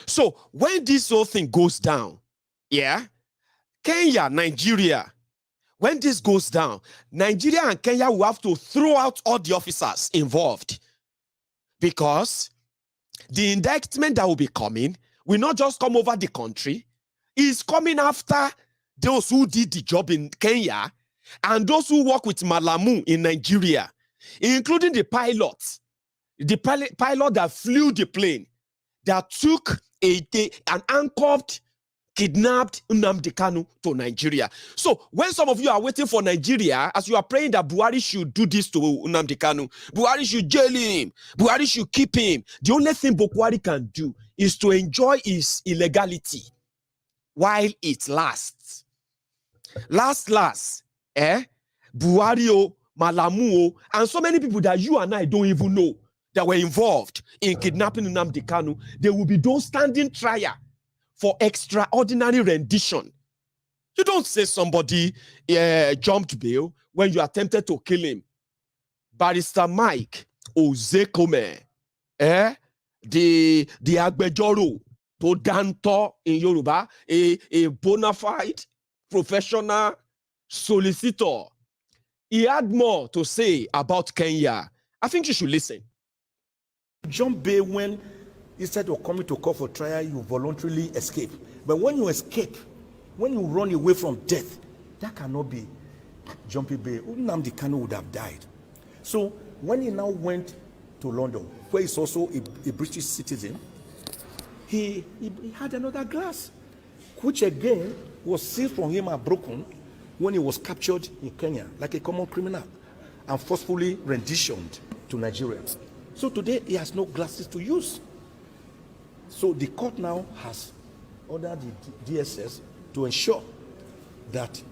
So when this whole thing goes down, yeah, Kenya, Nigeria, when this goes down, Nigeria and Kenya will have to throw out all the officers involved, because the indictment that will be coming will not just come over the country, it's coming after those who did the job in Kenya and those who work with Malamu in Nigeria, including the pilots. The pilot that flew the plane, that took an anchored, kidnapped Nnamdi Kanu to Nigeria. So when some of you are waiting for Nigeria, as you are praying that Buhari should do this to Nnamdi Kanu, Buhari should jail him, Buhari should keep him, the only thing Buhari can do is to enjoy his illegality while it lasts. Buhari, Malamu, and so many people that you and I don't even know that were involved in kidnapping Nnamdi Kanu, they will be those standing trial for extraordinary rendition. You don't say somebody jumped bail when you attempted to kill him. Barrister Mike Ozekome, the agbẹjọ́rò tó dáńtọ́ in Yoruba, a bona fide professional solicitor. He had more to say about Kenya. I think you should listen. Jump bail when instead of coming to court for trial, you voluntarily escape. But when you escape, when you run away from death, that cannot be jumping bail. Nnamdi Kanu would have died. So when he now went to London, where he's also a British citizen, he had another glass, which again was seized from him and broken when he was captured in Kenya, like a common criminal, and forcefully renditioned to Nigeria. So today he has no glasses to use. So the court now has ordered the DSS to ensure that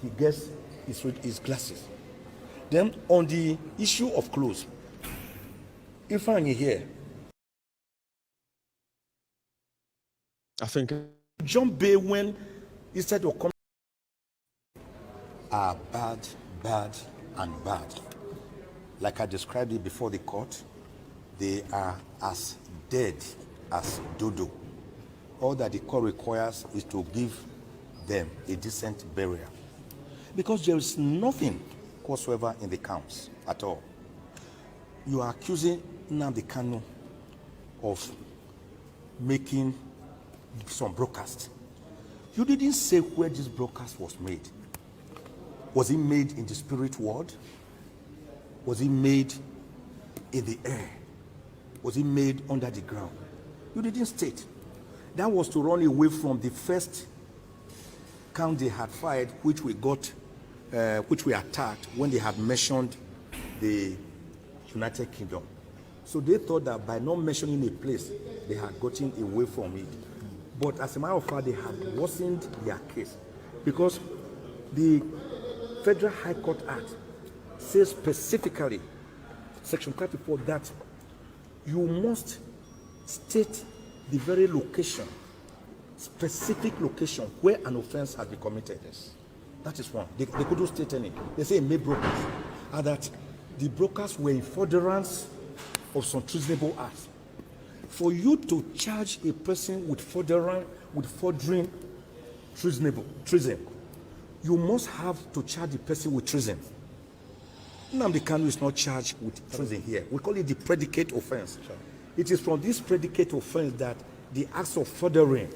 he gets his glasses. Then on the issue of clothes, If I'm here, I think John Bay, when instead of coming, are bad, and bad. Like I described it before the court, they are as dead as dodo. All that the court requires is to give them a decent burial. Because there is nothing whatsoever in the counts at all. You are accusing Nnamdi Kanu of making some broadcast. You didn't say where this broadcast was made. Was it made in the spirit world? Was it made in the air? Was it made under the ground? You didn't state. That was to run away from the first count they had fired, which we attacked when they had mentioned the United Kingdom. So they thought that by not mentioning a place, they had gotten away from it. But as a matter of fact, they had worsened their case, because the Federal High Court Act says specifically, Section 34, that you must state the very location, specific location where an offense has been committed. Yes. That is one. They couldn't state any. They say made brokers, and that the brokers were in furtherance of some treasonable acts. For you to charge a person with furthering treason, you must have to charge the person with treason. Nnamdi Kanu is not charged with treason here. We call it the predicate offense. Sure. It is from this predicate offense that the acts of furthering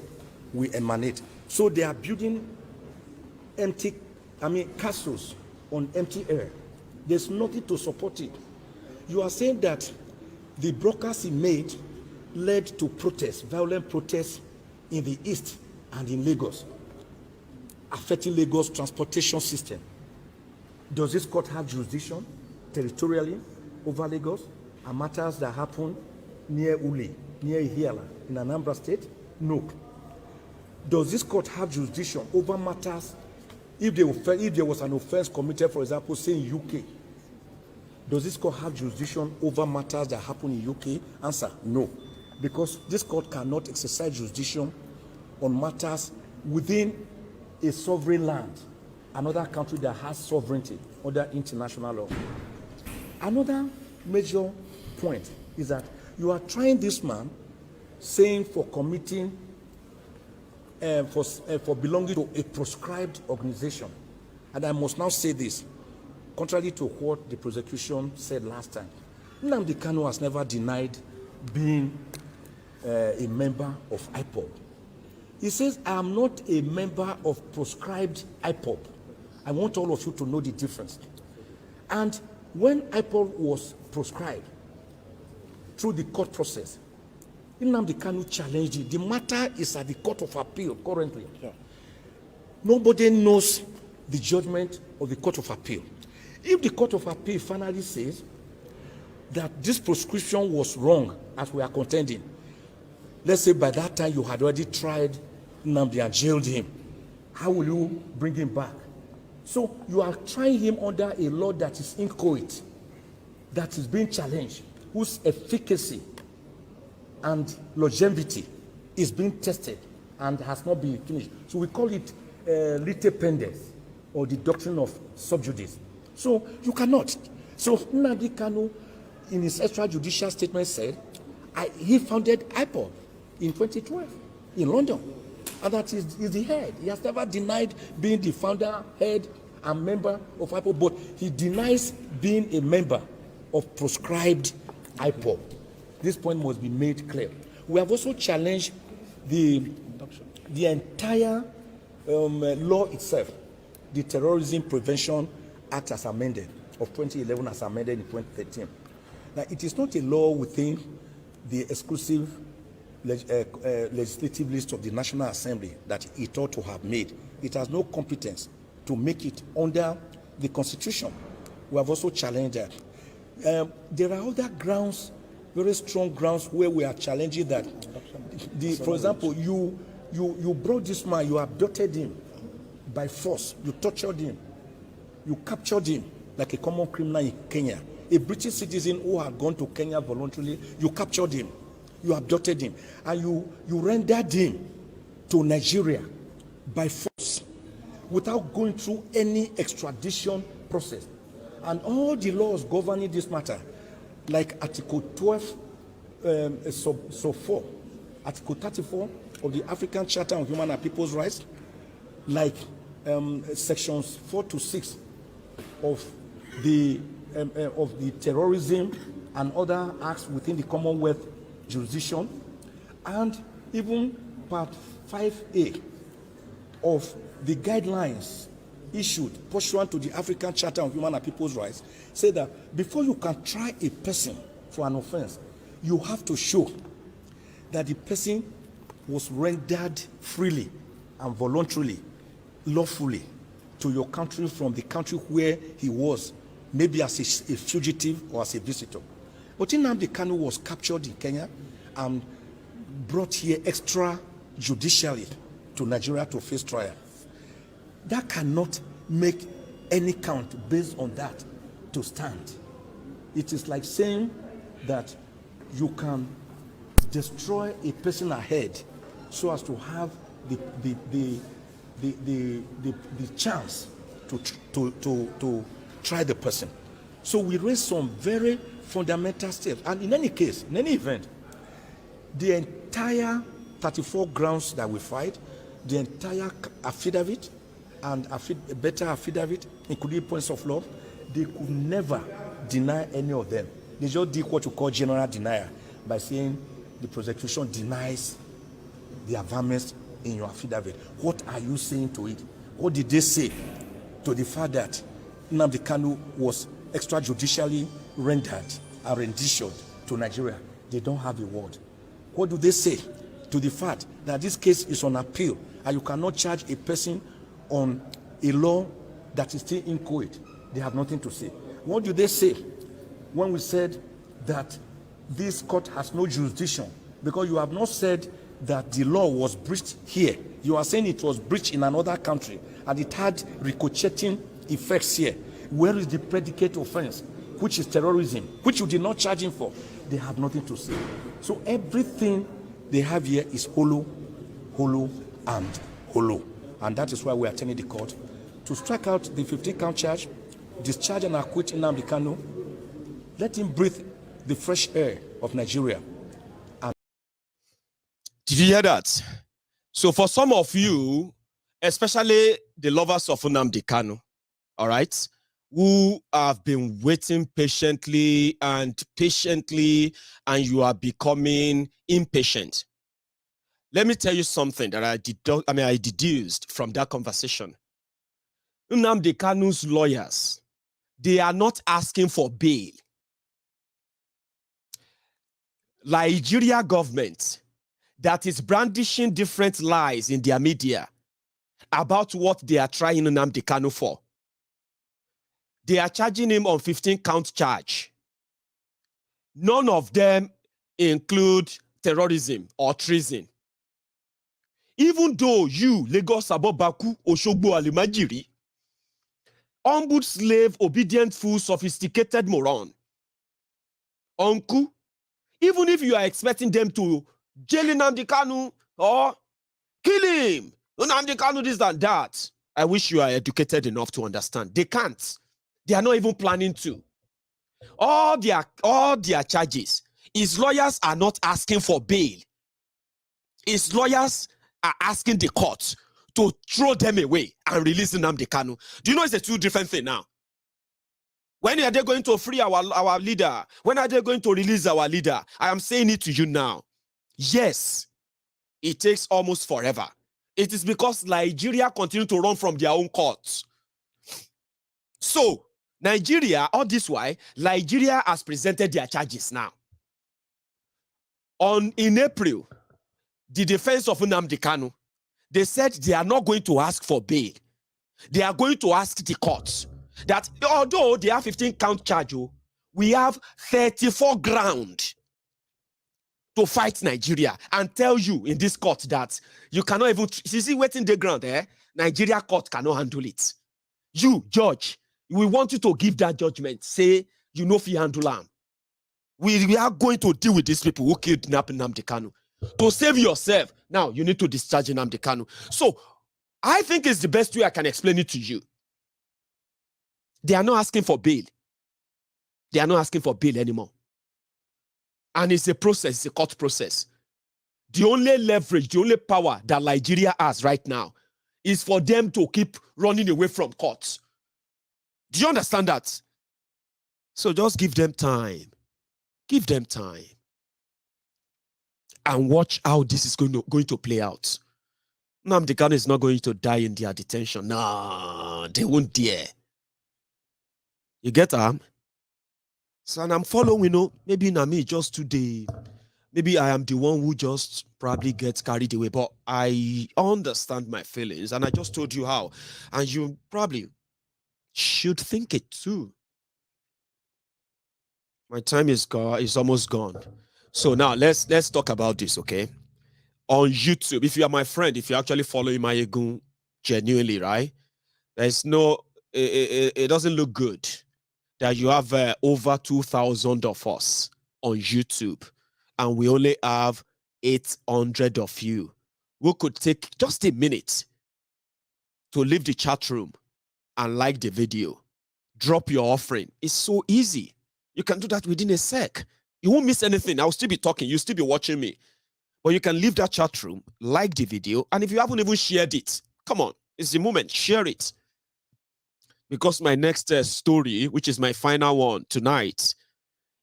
will emanate. So they are building castles on empty air. There's nothing to support it. You are saying that the broadcast he made led to protests, violent protests in the east and in Lagos, affecting Lagos transportation system. Does this court have jurisdiction territorially over Lagos and matters that happen near Uli, near Ihiala, in Anambra State? No. Does this court have jurisdiction over matters if there was an offense committed, for example, say in UK? Does this court have jurisdiction over matters that happen in UK? Answer, no. Because this court cannot exercise jurisdiction on matters within a sovereign land, another country that has sovereignty under international law. Another major point is that you are trying this man, saying for committing, for belonging to a proscribed organization. And I must now say this, contrary to what the prosecution said last time. Nnamdi Kanu has never denied being a member of IPOB. He says, I am not a member of proscribed IPOB. I want all of you to know the difference. And when IPOB was proscribed through the court process, Nnamdi Kanu challenged it. The matter is at the Court of Appeal currently. Yeah. Nobody knows the judgment of the Court of Appeal. If the Court of Appeal finally says that this proscription was wrong, as we are contending, let's say by that time you had already tried Nnamdi and jailed him, how will you bring him back? So you are trying him under a law that is inchoate, that is being challenged, whose efficacy and longevity is being tested and has not been finished. So we call it lite pendens, or the doctrine of sub judice. So you cannot. So Nnamdi Kanu, in his extrajudicial statement, said he founded IPOB in 2012 in London, and that is the head. He has never denied being the founder, head, and member of IPOB, but he denies being a member of proscribed IPOB. This point must be made clear. We have also challenged the entire law itself, the Terrorism Prevention Act as amended of 2011 as amended in 2013. Now, it is not a law within the exclusive legislative list of the National Assembly that it ought to have made. It has no competence to make it under the Constitution. We have also challenged that. There are other grounds, very strong grounds, where we are challenging that. For example, you brought this man, you abducted him by force, you tortured him, you captured him like a common criminal in Kenya. A British citizen who had gone to Kenya voluntarily, you captured him, you abducted him, and you rendered him to Nigeria by force without going through any extradition process. And all the laws governing this matter, like Article 12, sub 4, Article 34 of the African Charter on Human and People's Rights, like sections 4 to 6 of the terrorism and other acts within the Commonwealth jurisdiction, and even part 5A of the guidelines issued pursuant to the African Charter on Human and People's Rights, say that before you can try a person for an offense, you have to show that the person was rendered freely and voluntarily, lawfully, to your country from the country where he was, maybe as a fugitive or as a visitor. But Nnamdi Kanu was captured in Kenya and brought here extrajudicially to Nigeria to face trial. That cannot make any count based on that to stand. It is like saying that you can destroy a person ahead so as to have the chance to try the person. So we raised some very fundamental steps, and in any case, in any event, the entire 34 grounds that we fight, the entire affidavit and better affidavit, including points of law, they could never deny any of them. They just did what you call general denial by saying the prosecution denies the affirmance in your affidavit. What are you saying to it? What did they say to the fact that Nnamdi Kanu was extrajudicially rendered and renditioned to Nigeria? They don't have a word. What do they say to the fact that this case is on appeal and you cannot charge a person on a law that is still inchoate? They have nothing to say. What do they say when we said that this court has no jurisdiction? Because you have not said that the law was breached here. You are saying it was breached in another country and it had ricocheting effects here. Where is the predicate offense, which is terrorism, which you did not charge him for? They have nothing to say. So everything they have here is hollow, and hollow. And that is why we are telling the court to strike out the 15-count charge, discharge and acquit Nnamdi Kanu, let him breathe the fresh air of Nigeria. Did you hear that? So for some of you, especially the lovers of Nnamdi Kanu, all right, who have been waiting patiently, and you are becoming impatient. Let me tell you something that I deduced from that conversation. Nnamdi Kanu's lawyers, they are not asking for bail. Nigeria government that is brandishing different lies in their media about what they are trying Nnamdi Kanu for. They are charging him on 15-count charge. None of them include terrorism or treason. Even though you, Lagos Abobaku, Oshogbo Alimajiri, humbled slave, obedient fool, sophisticated moron, uncle, even if you are expecting them to jail Nnamdi Kanu or kill him, Nnamdi Kanu this and that, I wish you are educated enough to understand. They can't. They are not even planning to. All their charges, his lawyers are not asking for bail. His lawyers are asking the court to throw them away and release Nnamdi Kanu. Do you know it's a two different thing now? When are they going to free our leader? When are they going to release our leader? I am saying it to you now. Yes, it takes almost forever. It is because Nigeria continue to run from their own courts. So, Nigeria, all this why, Nigeria has presented their charges now. In April, the defense of Nnamdi Kanu, they said they are not going to ask for bail. They are going to ask the courts that although they have 15-count charge, we have 34 ground to fight Nigeria, and tell you in this court that you cannot even, see waiting the ground, Nigeria court cannot handle it. You, judge, we want you to give that judgment. Say, you know if you handle them. We are going to deal with these people who kidnapped Nnamdi Kanu. To save yourself, now you need to discharge Nnamdi Kanu. So I think it's the best way I can explain it to you. They are not asking for bail. They are not asking for bail anymore. And it's a process, it's a court process. The only leverage, the only power that Nigeria has right now is for them to keep running away from courts. Do you understand that? So just give them time. Give them time. And watch how this is going to play out. Nnamdi Kanu is not going to die in their detention. No, they won't dare. You get them? So and I'm following, maybe Nami just today. Maybe I am the one who just probably gets carried away. But I understand my feelings. And I just told you how. And you probably should think it too. My time is almost gone. So now let's talk about this, okay? On YouTube, if you are my friend, if you're actually following Maiyegun genuinely, right? There's no, it doesn't look good that you have over 2,000 of us on YouTube, and we only have 800 of you who could take just a minute to leave the chat room and like the video, drop your offering. It's so easy. You can do that within a sec. You won't miss anything. I'll still be talking. You'll still be watching me. But you can leave that chat room, like the video, and if you haven't even shared it, come on, it's the moment, share it. Because my next story, which is my final one tonight,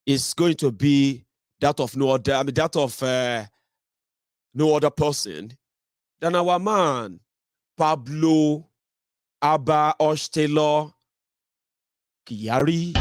is going to be that of no other person than our man, Pablo Abba Kyari.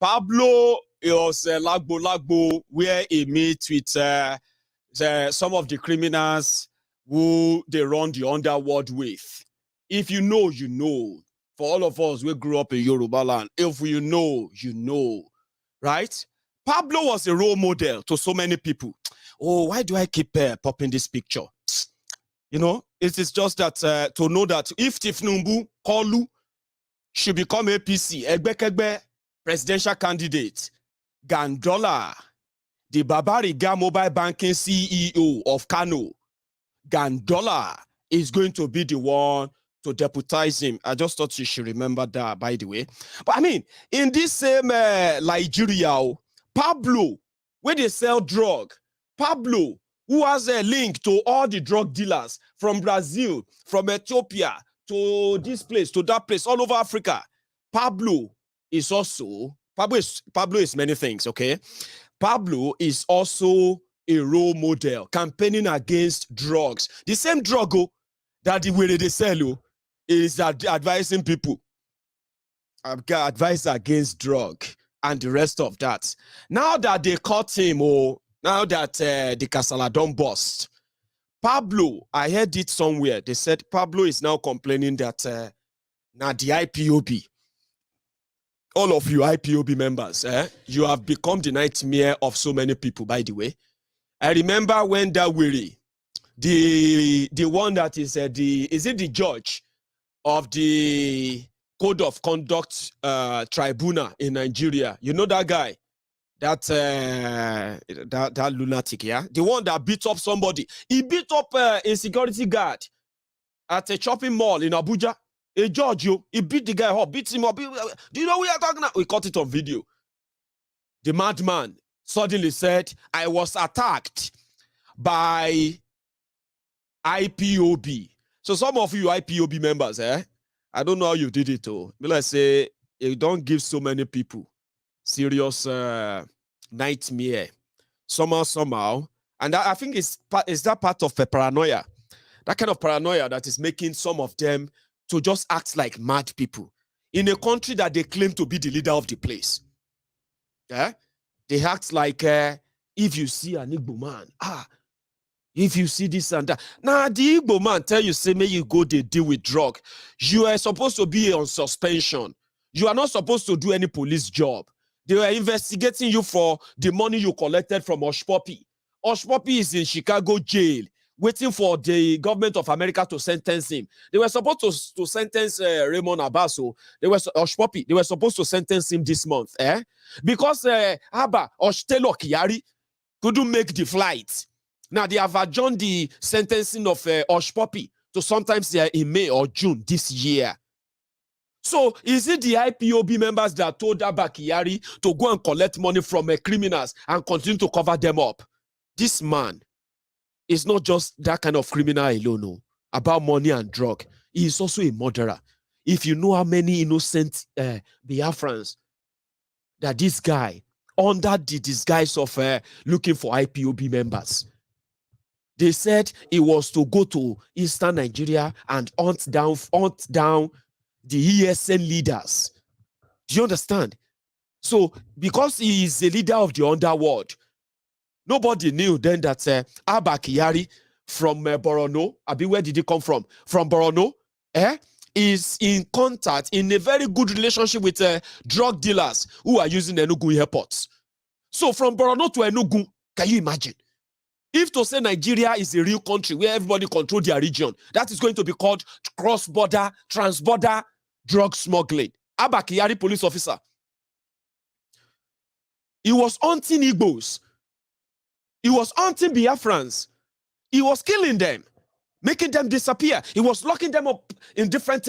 Pablo was Lagbo, where he meets with some of the criminals who they run the underworld with. If you know, you know. For all of us, we grew up in Yoruba land. If you know, you know. Right? Pablo was a role model to so many people. Oh, why do I keep popping this picture? You know, it is just that to know that if Tifnumbu Kolu should become APC, Egbekegbe presidential candidate, Gandola, the Babariga mobile banking CEO of Kano, Gandola is going to be the one to deputize him. I just thought you should remember that, by the way. But I mean, in this same Nigeria, Pablo, where they sell drug, Pablo, who has a link to all the drug dealers from Brazil, from Ethiopia, to this place, to that place, all over Africa. Pablo is also, Pablo is many things, okay? Pablo is also a role model, campaigning against drugs. The same drug that the way they sell is advising people. Advice against drug and the rest of that. Now that they caught him, now that the Kasala don't bust, Pablo, I heard it somewhere. They said Pablo is now complaining that now the IPOB, all of you IPOB members, you have become the nightmare of so many people, by the way. I remember when that Wiri, the one that is the judge of the Code of Conduct Tribunal in Nigeria? You know that guy? That lunatic, yeah? The one that beat up somebody. He beat up a security guard at a shopping mall in Abuja. A judge, he beat the guy up, beat him up. Do you know what we are talking about? We caught it on video. The madman suddenly said, I was attacked by IPOB. So some of you IPOB members, I don't know how you did it, though. But let's say you don't give so many people serious nightmare. Somehow. And I think it's that part of a paranoia. That kind of paranoia that is making some of them to just act like mad people in a country that they claim to be the leader of the place. Yeah? They act like if you see an Igbo man, if you see this and that. Now, the Igbo man tell you, say, may you go, they deal with drug. You are supposed to be on suspension. You are not supposed to do any police job. They were investigating you for the money you collected from Hushpuppi. Hushpuppi is in Chicago jail, waiting for the government of America to sentence him. They were supposed to sentence Rahmon Abbas. So they were Hushpuppi. They were supposed to sentence him this month, because Abba Kyari couldn't make the flight. Now they have adjourned the sentencing of Hushpuppi to sometimes in May or June this year. So is it the IPOB members that told Abba Kyari to go and collect money from criminals and continue to cover them up? This man is not just that kind of criminal alone, no, about money and drug. He is also a murderer. If you know how many innocent Biafrans that this guy, under the disguise of looking for IPOB members, they said he was to go to Eastern Nigeria and hunt down the ESN leaders. Do you understand? So, because he is the leader of the underworld, nobody knew then that Abba Kyari from Borono, where did he come from? From Borono, is in contact, in a very good relationship with drug dealers who are using Enugu airports. So, from Borono to Enugu, can you imagine? If to say Nigeria is a real country where everybody controls their region, that is going to be called cross-border, trans-border drug smuggling. Abba Kyari, police officer. He was hunting Igbos. He was hunting Biafrans. He was killing them, making them disappear. He was locking them up in different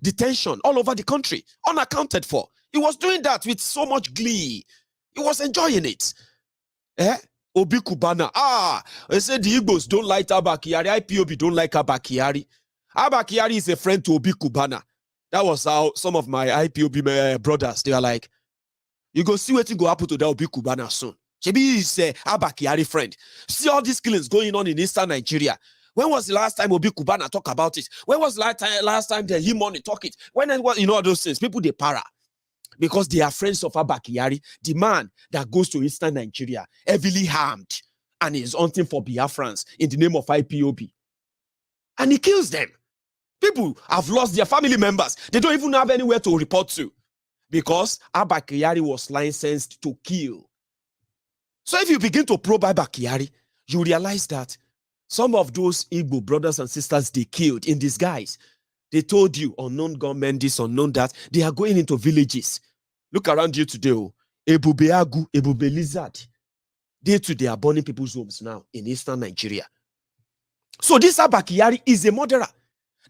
detention all over the country, unaccounted for. He was doing that with so much glee. He was enjoying it. Obi Kubana. They said the Igbos don't like Abba Kyari. IPOB don't like Abba Kyari. Abba Kyari is a friend to Obi Kubana. That was how some of my IPOB brothers, they are like, you go see what go happen to that Obi Kubana soon. Shebi is Abba Kyari friend. See all these killings going on in Eastern Nigeria. When was the last time Obi Kubana talk about it? When was the last time the Himoni talk it? When you know all those things, people they para. Because they are friends of Abba Kyari, the man that goes to Eastern Nigeria, heavily harmed, and is hunting for Biafrans in the name of IPOB. And he kills them. People have lost their family members. They don't even have anywhere to report to. Because Abba Kyari was licensed to kill. So if you begin to probe Abba Kyari, you realize that some of those Igbo brothers and sisters they killed in disguise, they told you, unknown gunmen, this, unknown that, they are going into villages. Look around you today, Ebube Agu, Ebube Lizard. They are burning people's homes now in Eastern Nigeria. So this Abba Kyari is a murderer.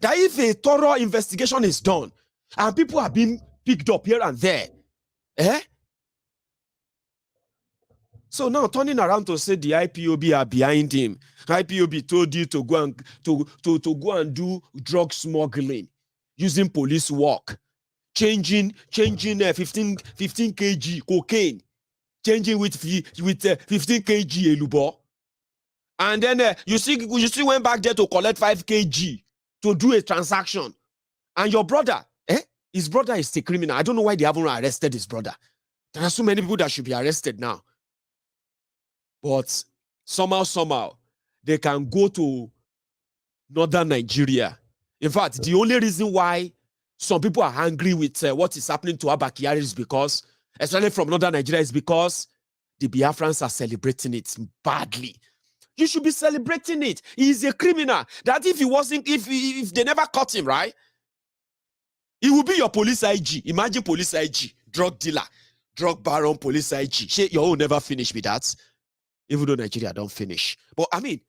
That if a thorough investigation is done and people are being picked up here and there, So now turning around to say the IPOB are behind him. IPOB told you to go and to go and do drug smuggling using police work, changing 15 kg cocaine, changing with 15 kg elubo. And then you see went back there to collect 5 kg to do a transaction. And your brother, his brother is a criminal. I don't know why they haven't arrested his brother. There are so many people that should be arrested now. But somehow, they can go to northern Nigeria. In fact, the only reason why some people are angry with what is happening to Abba Kyari is because, especially from northern Nigeria, is because the Biafrans are celebrating it badly. You should be celebrating it. He is a criminal. That if they never caught him, right? He will be your police IG. Imagine police IG, drug dealer, drug baron, police IG. Your own never finish with that. Even though Nigeria don't finish. But I mean,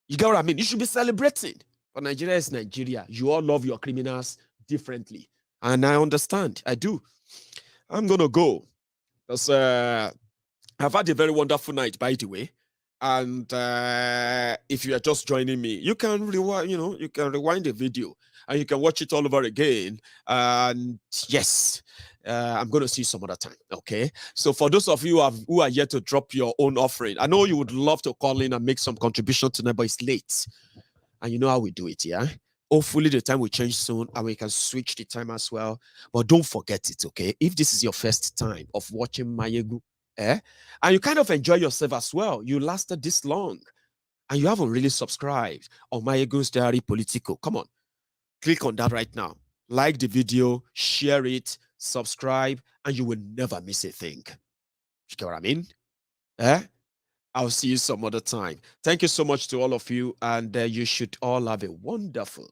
you get what I mean? You should be celebrating. But Nigeria is Nigeria. You all love your criminals differently. And I understand. I do. I'm going to go. Because I've had a very wonderful night, by the way. And if you are just joining me, you can rewind, you can rewind the video and you can watch it all over again. And yes, I'm going to see you some other time. Okay. So for those of you who are yet to drop your own offering, I know you would love to call in and make some contribution tonight, but it's late. And you know how we do it, yeah? Hopefully the time will change soon and we can switch the time as well. But don't forget it, okay? If this is your first time of watching Maiyegun, and you kind of enjoy yourself as well, you lasted this long, and you haven't really subscribed on Maiyegun's Diary Politico, come on, click on that right now. Like the video, share it, subscribe, and you will never miss a thing. You get what I mean? I'll see you some other time. Thank you so much to all of you, and you should all have a wonderful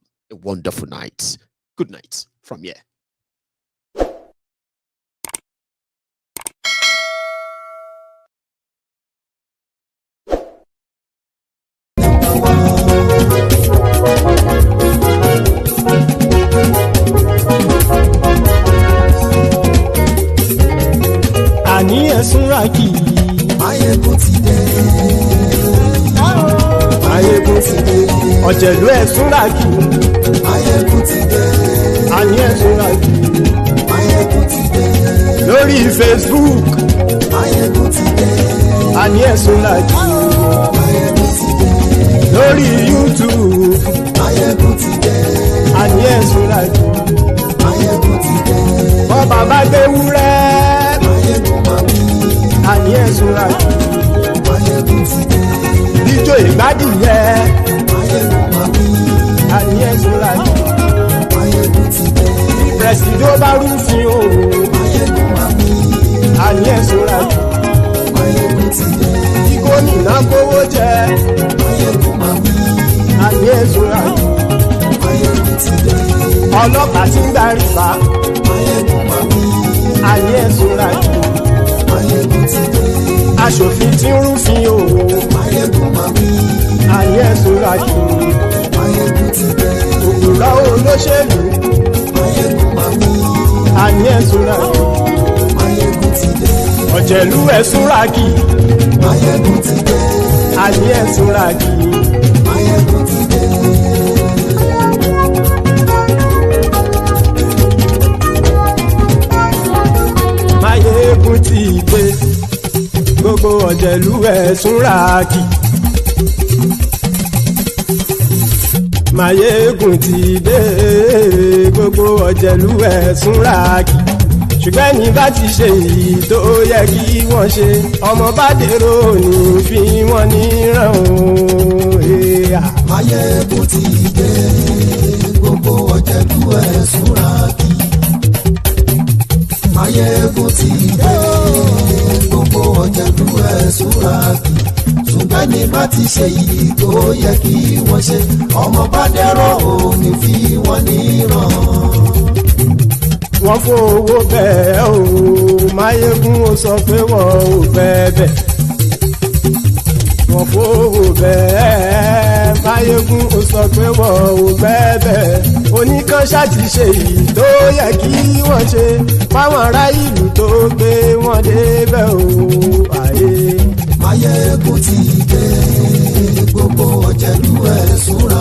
night. Good night from here. Àní ẹ̀sùnra kì í. Maiyegun ti dé. Maiyegun ti dé. Ọ̀jẹ̀lú ẹ̀sùnra kì í. Maiyegun ti dé. Àní ẹ̀sùnra kì í. Maiyegun ti dé. Lórí Facebook. Maiyegun ti dé. Àní ẹ̀sùnra kì í. Maiyegun ti dé. Lórí YouTube. Maiyegun ti dé. Àní ẹ̀sùnra kì í. Maiyegun ti dé. Bọ́ bàbá gbé wúrẹ́. Àní ẹ̀sùnra kì í. Maiyegun ti dé. Bíjó ìgbádìyẹ. Àní ẹ̀sùnra kì í. Maiyegun ti dé. Pẹ̀sìdó bá rúfin o. Àní ẹ̀sùnra kì í. Maiyegun ti dé. Tí gómìnà kówó jẹ. Àní ẹ̀sùnra kì í. Maiyegun ti dé. Ọlọ́pàá tí ń darí bá. Àní ẹ̀sùnra kì í. Maiyegun ti dé. Aṣòfin tí ń rúfin o. Àní ẹ̀sùnra kì í. Maiyegun ti dé. Òpùrọ́ olóṣèlú. Àní ẹ̀sùnra kì í. Maiyegun ti dé. Ọ̀jẹ̀lú ẹ̀sùnra kì í. Maiyegun ti dé. Àní ẹ̀sùnra kì í. Maiyegun ti dé. Maiyegun ti dé. Gbogbo ọ̀jẹ̀lú ẹ̀sùnra kì í. Maiyegun ti dé. Gbogbo ọ̀jẹ̀lú ẹ̀sùnra kì í. Ṣùgbọ́n ní bá ti ṣe èyí tó yẹ kí wọ́n ṣe, ọmọ bá dèrò ní fi wọ́n níran o. Maiyegun ti dé. Gbogbo ọ̀jẹ̀lú ẹ̀sùnra kì í. Maiyegun ti dé. Gbogbo ọ̀jẹ̀lú ẹ̀sùnra kì í. Ṣùgbọ́n ní bá ti ṣe èyí tó yẹ kí wọ́n ṣe, ọmọ bá dèrò ní fi wọ́n níran. Wọ́n fowó bẹ́ẹ̀ o, Maiyegun ó sọ pé wọ́n ò fẹ́ bẹ̀. wọ́n fowó bẹ́ẹ̀ Maiyegun ó sọ pé wọ́n ò gbẹ́bẹ̀ oníkan ṣáàtì ṣe èyí tó yẹ kí wọ́n ṣe fáwọn ará ìlú tó gbé wọn débẹ̀ o àyè. Maiyegun ti dé gbogbo ọ̀jẹ̀lú ẹ̀ súnra